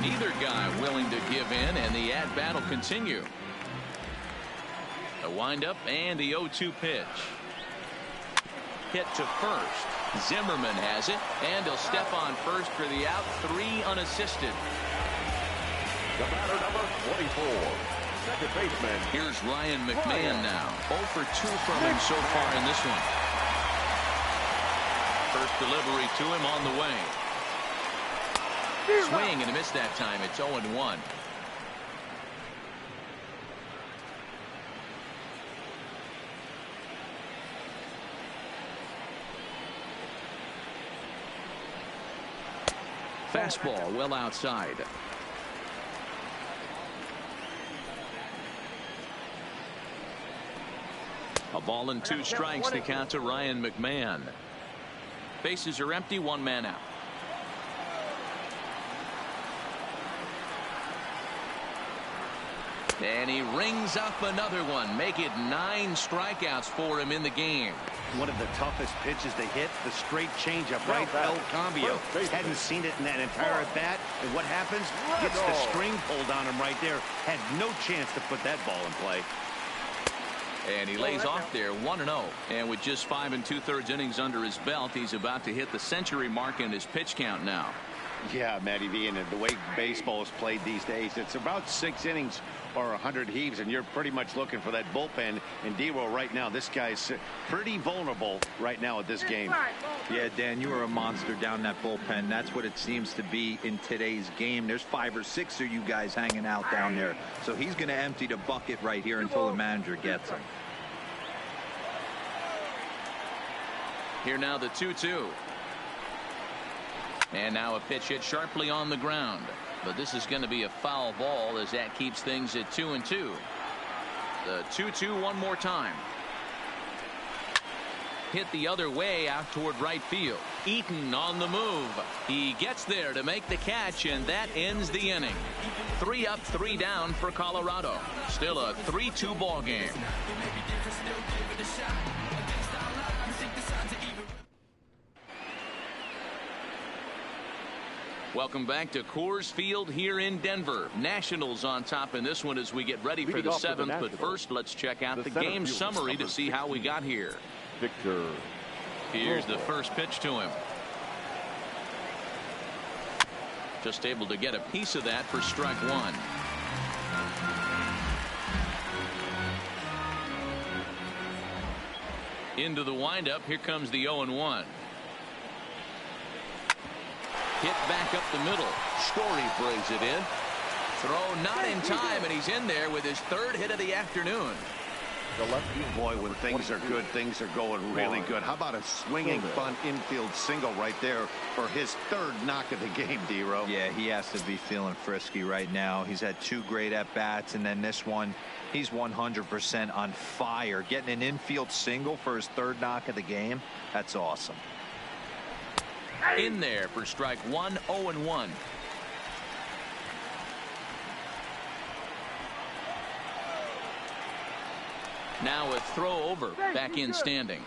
Neither guy willing to give in, and the at-bat will continue. A windup and the 0-2 pitch. Hit to first. Zimmerman has it, and he'll step on first for the out. 3 unassisted. The batter, number 24, second baseman. Here's Ryan McMahon now. 0 for 2 from him so far in this one. First delivery to him on the way. Swing and a miss that time. It's 0-1. Fastball well outside. A ball and 2 strikes to count to Ryan McMahon. Bases are empty, 1 man out. And he rings up another one. Make it 9 strikeouts for him in the game. One of the toughest pitches to hit, the straight changeup, right? El Cambio hadn't seen it in that entire at bat, and what happens? Gets the string pulled on him right there. Had no chance to put that ball in play. And he lays off there, 1-0. And with just 5 2/3 innings under his belt, he's about to hit the century mark in his pitch count now. Yeah, Matty V, and the way baseball is played these days, it's about 6 innings or 100 heaves, and you're pretty much looking for that bullpen. And D-Roll right now, this guy's pretty vulnerable right now at this game. Yeah, Dan, you are a monster down that bullpen. That's what it seems to be in today's game. There's 5 or 6 of you guys hanging out down there. So he's going to empty the bucket right here until the manager gets him. Here now the 2-2. And now a pitch hit sharply on the ground. But this is going to be a foul ball as that keeps things at 2-2. The 2-2 one more time. Hit the other way out toward right field. Eaton on the move. He gets there to make the catch, and that ends the inning. 3 up, 3 down for Colorado. Still a 3-2 ball game. Welcome back to Coors Field here in Denver. Nationals on top in this one as we get ready for the 7th. But first, let's check out the game summary to see how we got here. Victor. Here's the first pitch to him. Just able to get a piece of that for strike 1. Into the windup. Here comes the 0-1. Hit back up the middle. Story brings it in. Throw not in time, and he's in there with his 3rd hit of the afternoon. Boy, when things are good, things are going really good. How about a swinging bunt infield single right there for his 3rd knock of the game, D-Row? Yeah, he has to be feeling frisky right now. He's had 2 great at-bats, and then this one, he's 100% on fire. Getting an infield single for his 3rd knock of the game, that's awesome. In there for strike 1, 0-1. Now a throw over, back in standing.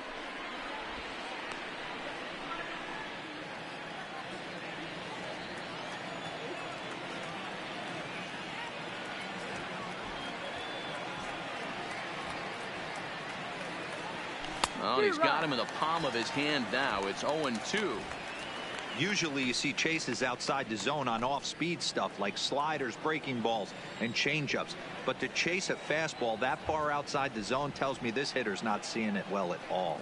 Oh, he's got him in the palm of his hand now. It's 0-2. Usually you see chases outside the zone on off-speed stuff like sliders, breaking balls, and changeups. But to chase a fastball that far outside the zone tells me this hitter's not seeing it well at all.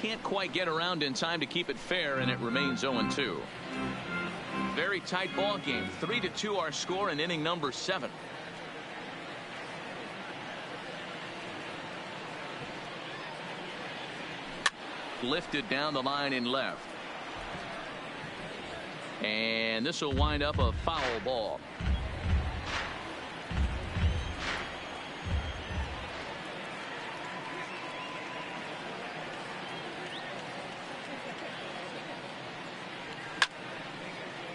Can't quite get around in time to keep it fair, and it remains 0-2. Very tight ball game. 3-2 our score in inning number 7. Lifted down the line in left. And this will wind up a foul ball.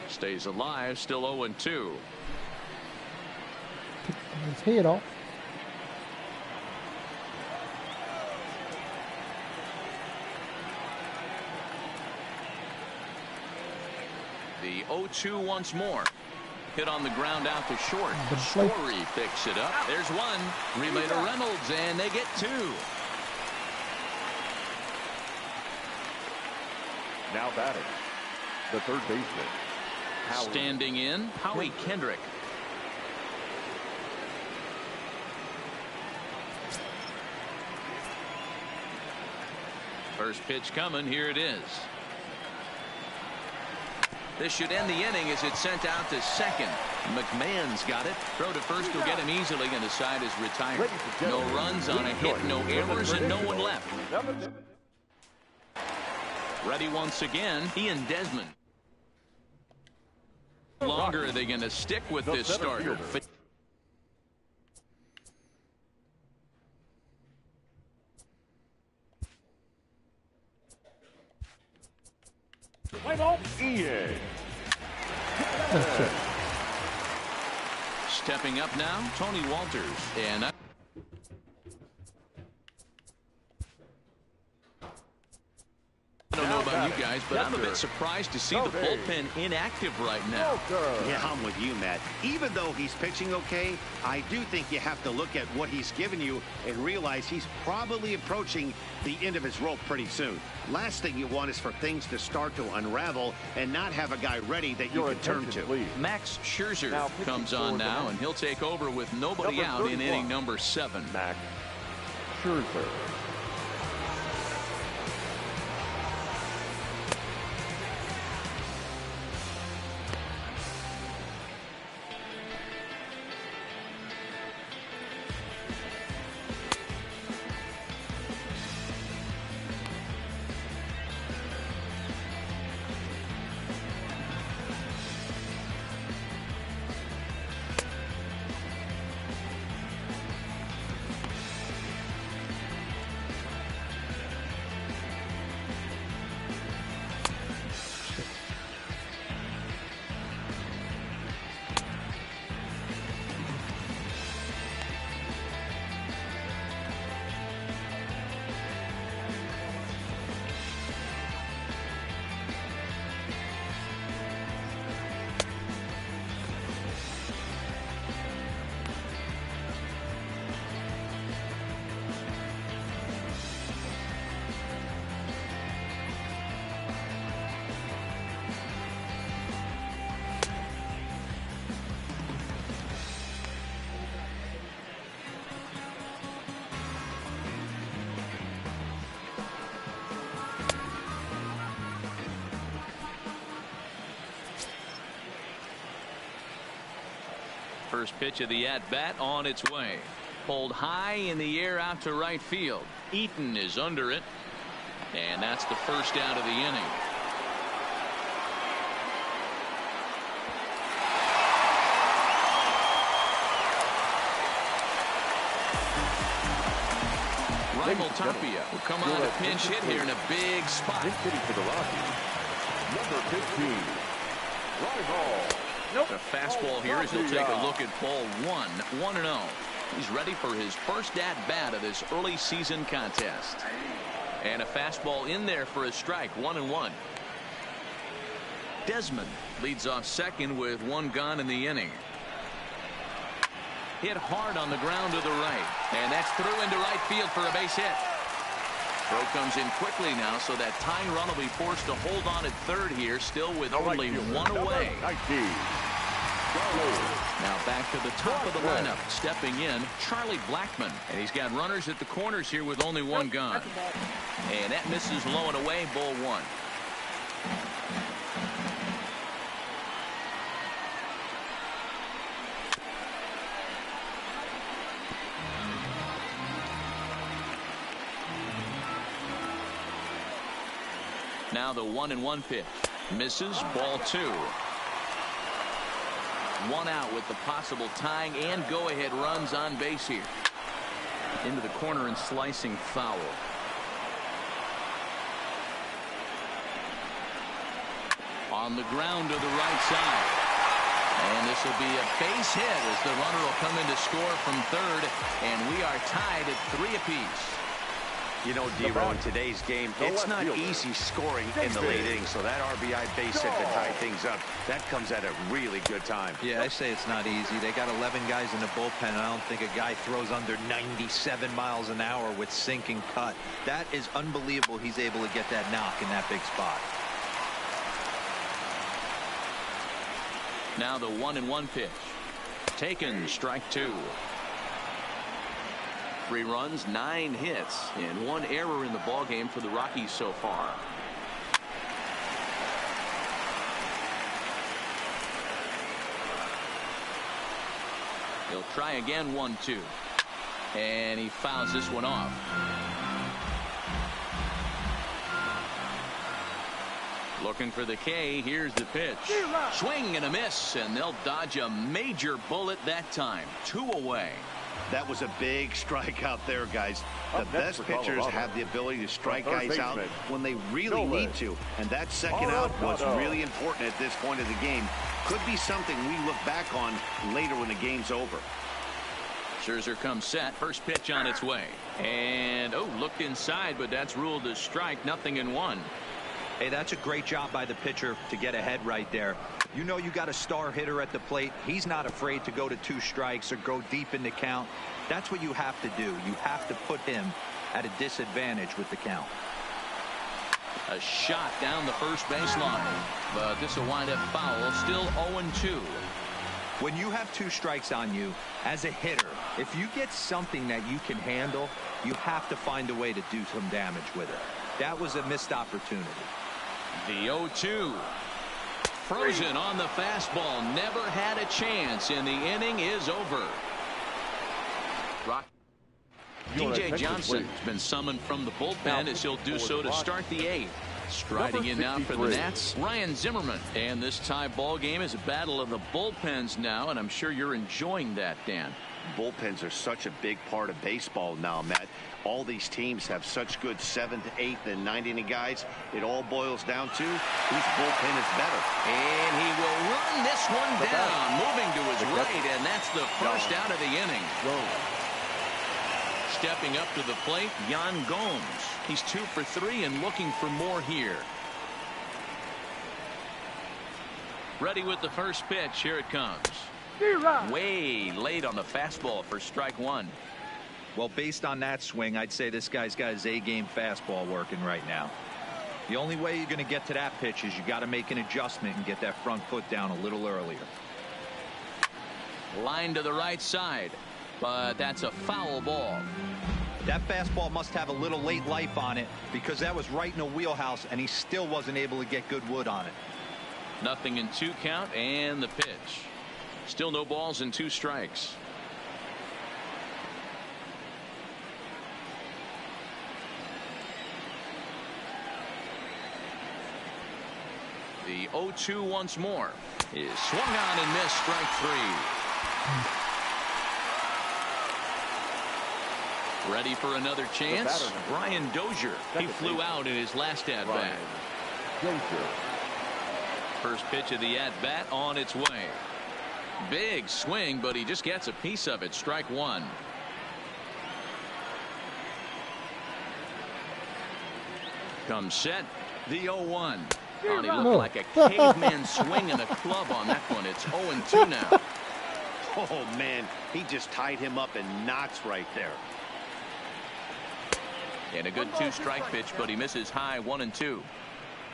Stays alive, still 0-2. His head off. The 0-2 once more. Hit on the ground out to short. Story picks it up. There's one. Relay to Reynolds, and they get two. Now batting, the third baseman. Standing in, Howie Kendrick. First pitch coming. Here it is. This should end the inning as it's sent out to second. McMahon's got it. Throw to first will get him easily, and the side is retired. No runs on a hit, no errors, and no one left. Ready once again, Ian Desmond. How longer are they going to stick with this starter? Ian. Stepping up now, Tony Walters. And I don't know about you guys, but I'm a bit surprised to see the bullpen inactive right now. Yeah, I'm with you, Matt. Even though he's pitching okay, I do think you have to look at what he's given you and realize he's probably approaching the end of his rope pretty soon. Last thing you want is for things to start to unravel and not have a guy ready that you can turn to. Please. Max Scherzer comes on now, and he'll take over with nobody out in inning number 7. Max Scherzer. First pitch of the at-bat on its way. Pulled high in the air out to right field. Eaton is under it. And that's the first out of the inning. Raimel Tapia will come on a pinch hit here in a big spot. Pinch hitting for the Rockies. Number 15. Raimel. The fastball here as he'll take a look at ball 1. 1-0. He's ready for his first at-bat of this early season contest. And a fastball in there for a strike. 1-1. Desmond leads off second with one gone in the inning. Hit hard on the ground to the right. And that's through into right field for a base hit. Throw comes in quickly now, so that tying run will be forced to hold on at third here, still with only one away. Now back to the top of the lineup, stepping in, Charlie Blackmon. And he's got runners at the corners here with only one gone. And that misses low and away, ball 1. Now the 1-1 pitch. Misses, ball 2. One out with the possible tying and go-ahead runs on base here. Into the corner and slicing foul. On the ground to the right side. And this will be a base hit as the runner will come in to score from third. And we are tied at 3 apiece. You know, D-Row, in today's game, it's not easy scoring in the late innings, so that RBI base hit to tie things up, that comes at a really good time. Yeah, I say it's not easy. They got 11 guys in the bullpen, and I don't think a guy throws under 97 miles an hour with sink and cut. That is unbelievable he's able to get that knock in that big spot. Now the 1-1 pitch. Taken, strike 2. 3 runs, 9 hits, and 1 error in the ballgame for the Rockies so far. He'll try again, 1-2. And he fouls this one off. Looking for the K. Here's the pitch. Swing and a miss, and they'll dodge a major bullet that time. 2 away. That was a big strikeout there, guys. The best pitchers have the ability to strike guys out when they really need to. And that second out was really important at this point of the game. Could be something we look back on later when the game's over. Scherzer comes set. First pitch on its way. And, looked inside, but that's ruled a strike. 0-1. Hey, that's a great job by the pitcher to get ahead right there. You know you got a star hitter at the plate. He's not afraid to go to 2 strikes or go deep in the count. That's what you have to do. You have to put him at a disadvantage with the count. A shot down the first baseline, but this will wind up foul. Still 0-2. When you have 2 strikes on you as a hitter, if you get something that you can handle, you have to find a way to do some damage with it. That was a missed opportunity. The 0-2. Frozen on the fastball. Never had a chance, and the inning is over. DJ Johnson has been summoned from the bullpen as he'll do so to start the 8th. Striding in now for the Nats, Ryan Zimmerman. And this tie ball game is a battle of the bullpens now, and I'm sure you're enjoying that, Dan. Bullpens are such a big part of baseball now, Matt. All these teams have such good 7th, 8th, and 9th inning guys. It all boils down to whose bullpen is better. And he will run this one down, moving to his right, and that's the first out of the inning. Stepping up to the plate, Yan Gomes. He's 2 for 3 and looking for more here. Ready with the first pitch. Here it comes. Way late on the fastball for strike 1. Well, based on that swing, I'd say this guy's got his A-game fastball working right now. The only way you're going to get to that pitch is you got to make an adjustment and get that front foot down a little earlier. Line to the right side, but that's a foul ball. That fastball must have a little late life on it because that was right in the wheelhouse, and he still wasn't able to get good wood on it. 0-2 count, and the pitch. Still no balls and 2 strikes. The 0-2 once more is swung on and missed. Strike 3. Ready for another chance. Brian Dozier. He flew out in his last at bat. First pitch of the at bat on its way. Big swing, but he just gets a piece of it. Strike 1. Comes set. The 0-1. Oh, he looked like a caveman swinging a club on that one. It's 0-2 now. Oh, man. He just tied him up in knots right there. And a good 2-strike pitch, but he misses high. 1-2.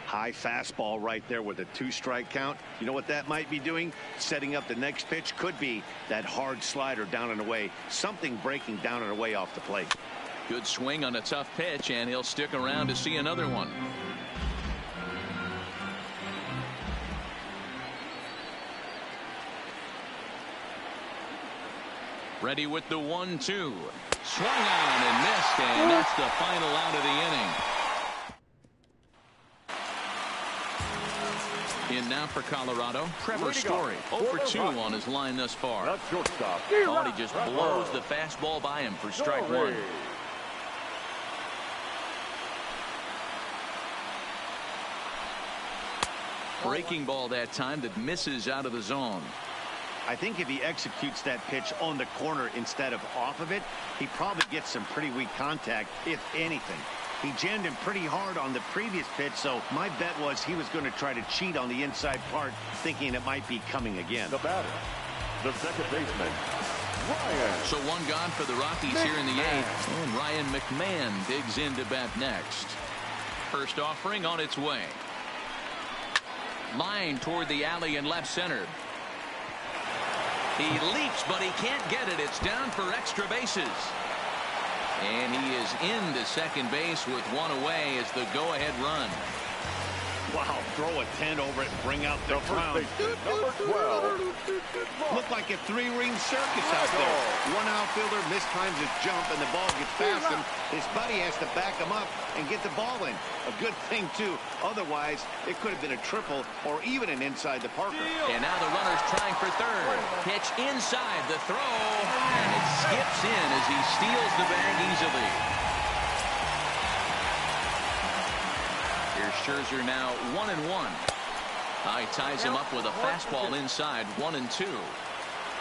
High fastball right there with a 2-strike count. You know what that might be doing? Setting up the next pitch. Could be that hard slider down and away. Something breaking down and away off the plate. Good swing on a tough pitch, and he'll stick around to see another one. Ready with the 1-2. Swung on and missed, and that's the final out of the inning. In now for Colorado, Trevor Story. 0 for 2 on his line thus far. Thought he just blows the fastball by him for strike 1. Breaking ball that time that misses out of the zone. I think if he executes that pitch on the corner instead of off of it, he probably gets some pretty weak contact, if anything. He jammed him pretty hard on the previous pitch, so my bet was he was going to try to cheat on the inside part, thinking it might be coming again. The batter, the second baseman, Ryan. So one gone for the Rockies here in the 8th, and Ryan McMahon digs in to bat next. First offering on its way. Line toward the alley in left center. He leaps, but he can't get it. It's down for extra bases. And he is into second base with one away as the go-ahead run. Wow, throw a tent over it and bring out the clown. Number 12. Looked like a three-ring circus out there. One outfielder mistimes his jump and the ball gets past him. His buddy has to back him up and get the ball in. A good thing, too. Otherwise, it could have been a triple or even an inside the Parker. And now the runner's trying for third. Pitch inside the throw. And it skips in as he steals the bag easily. Here's Scherzer now 1-1. He ties him up with a fastball inside 1-2.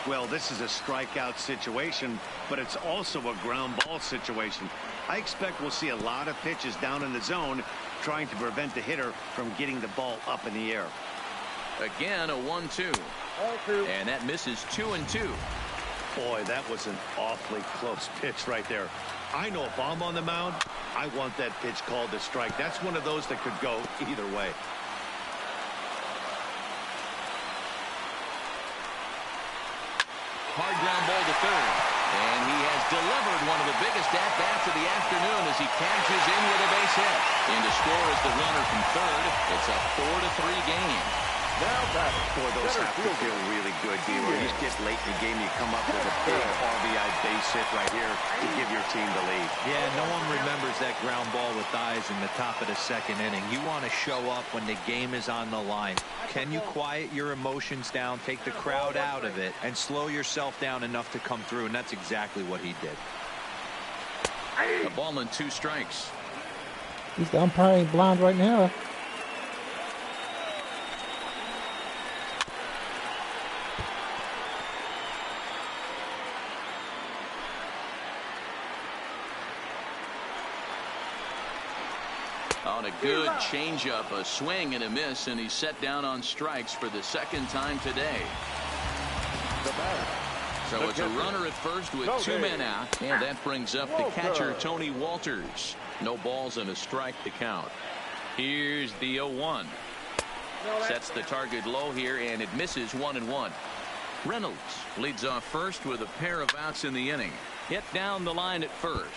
Well, this is a strikeout situation, but it's also a ground ball situation. I expect we'll see a lot of pitches down in the zone trying to prevent the hitter from getting the ball up in the air. Again, a 1-2. And that misses 2-2. Boy, that was an awfully close pitch right there. I know if I'm on the mound, I want that pitch called a strike. That's one of those that could go either way. Hard ground ball to third. And he has delivered one of the biggest at-bats of the afternoon as he catches in with a base hit. In to score is the runner from third. It's a 4-3 game. Now batting. Boy, those have to feel really good, D-Roy. You get late in the game, you come up with a big RBI base hit right here to give your team the lead. Yeah, no one remembers that ground ball with eyes in the top of the second inning. You want to show up when the game is on the line. Can you quiet your emotions down, take the crowd out of it, and slow yourself down enough to come through? And that's exactly what he did. A ball and 2 strikes. He's the umpire ain't blind right now. On a good changeup, a swing and a miss, and he's set down on strikes for the second time today. So it's a runner at first with 2 men out, and that brings up the catcher, Tony Walters. No balls and a strike to count. Here's the 0-1. Sets the target low here, and it misses 1-1. Reynolds leads off first with a pair of outs in the inning. Hit down the line at first.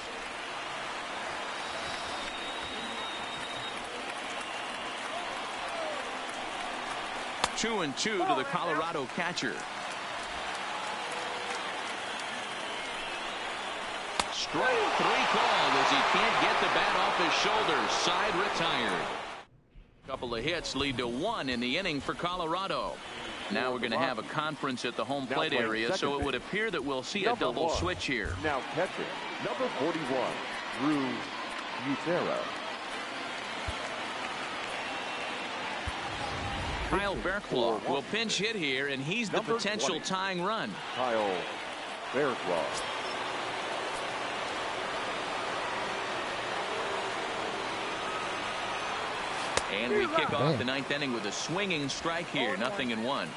Two and 2 to the Colorado catcher. Strike 3 called as he can't get the bat off his shoulders. Side retired. Couple of hits lead to 1 in the inning for Colorado. Now we're going to have a conference at the home plate area, so it would appear that we'll see a double switch here. Now catching, number 41, Drew Butera. Kyle Barraclough will pinch hit here, and he's the potential tying run. Kyle Barraclough. And we kick off the 9th inning with a swinging strike here. 0-1.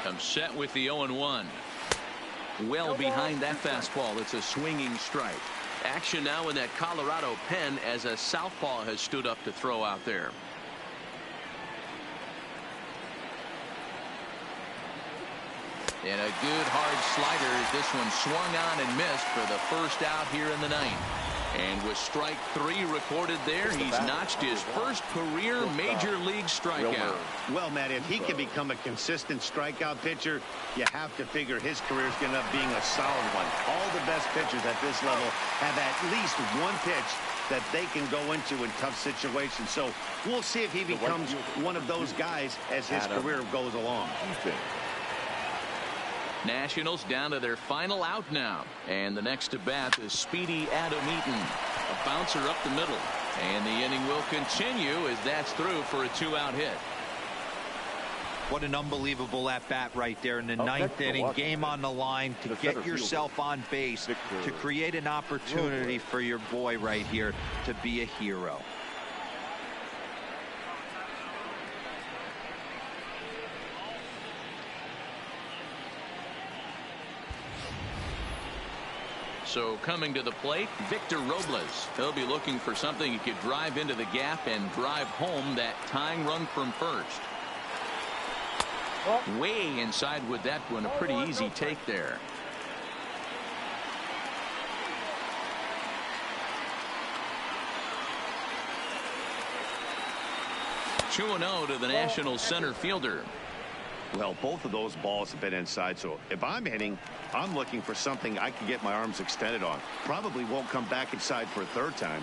I'm set with the 0-1. Well behind that fastball. It's a swinging strike. Action now in that Colorado pen as a southpaw has stood up to throw out there. And a good hard slider as this one swung on and missed for the first out here in the 9th. And with strike 3 recorded there, he's notched his first career major league strikeout. Well, Matt, if he can become a consistent strikeout pitcher, you have to figure his career is going to end up being a solid one. All the best pitchers at this level have at least one pitch that they can go into in tough situations. So we'll see if he becomes one of those guys as his career goes along. Nationals down to their final out now. And the next to bat is speedy Adam Eaton. A bouncer up the middle. And the inning will continue as that's through for a 2-out hit. What an unbelievable at-bat right there in the ninth inning. Game on the line to get yourself on base, to create an opportunity for your boy right here to be a hero. So coming to the plate, Victor Robles. He'll be looking for something he could drive into the gap and drive home that tying run from first. Way inside with that one. A pretty easy take there. Two 2-0 to the Nationals center fielder. Well, both of those balls have been inside, so if I'm hitting, I'm looking for something I can get my arms extended on. Probably won't come back inside for a third time.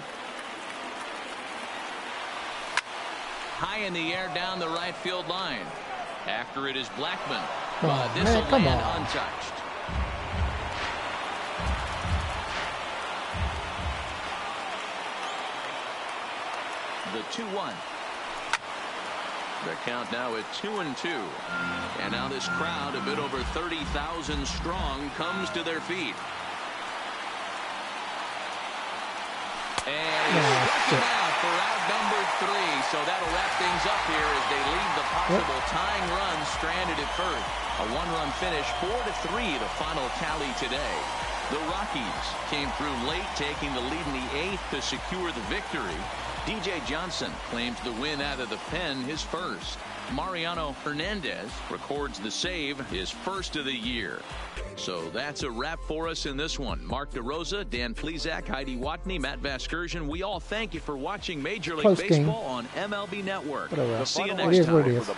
High in the air down the right field line. After it is Blackman. Oh, this will man, land come on. untouched. The 2-1. The count now at 2-2. And now this crowd, a bit over 30,000 strong, comes to their feet. And he's striking out for out number 3. So that'll wrap things up here as they leave the possible tying run stranded at first. A 1-run finish, 4-3, the final tally today. The Rockies came through late, taking the lead in the 8th to secure the victory. DJ Johnson claims the win out of the pen, his first. Mariano Hernandez records the save, his first of the year. So that's a wrap for us in this one. Mark DeRosa, Dan Plesac, Heidi Watney, Matt Vasgersian. We all thank you for watching Major League Baseball on MLB Network. Whatever. See you It next is time. what it is.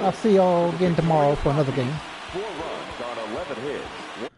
I'll see y'all again tomorrow for another game. 4 runs on 11 hits.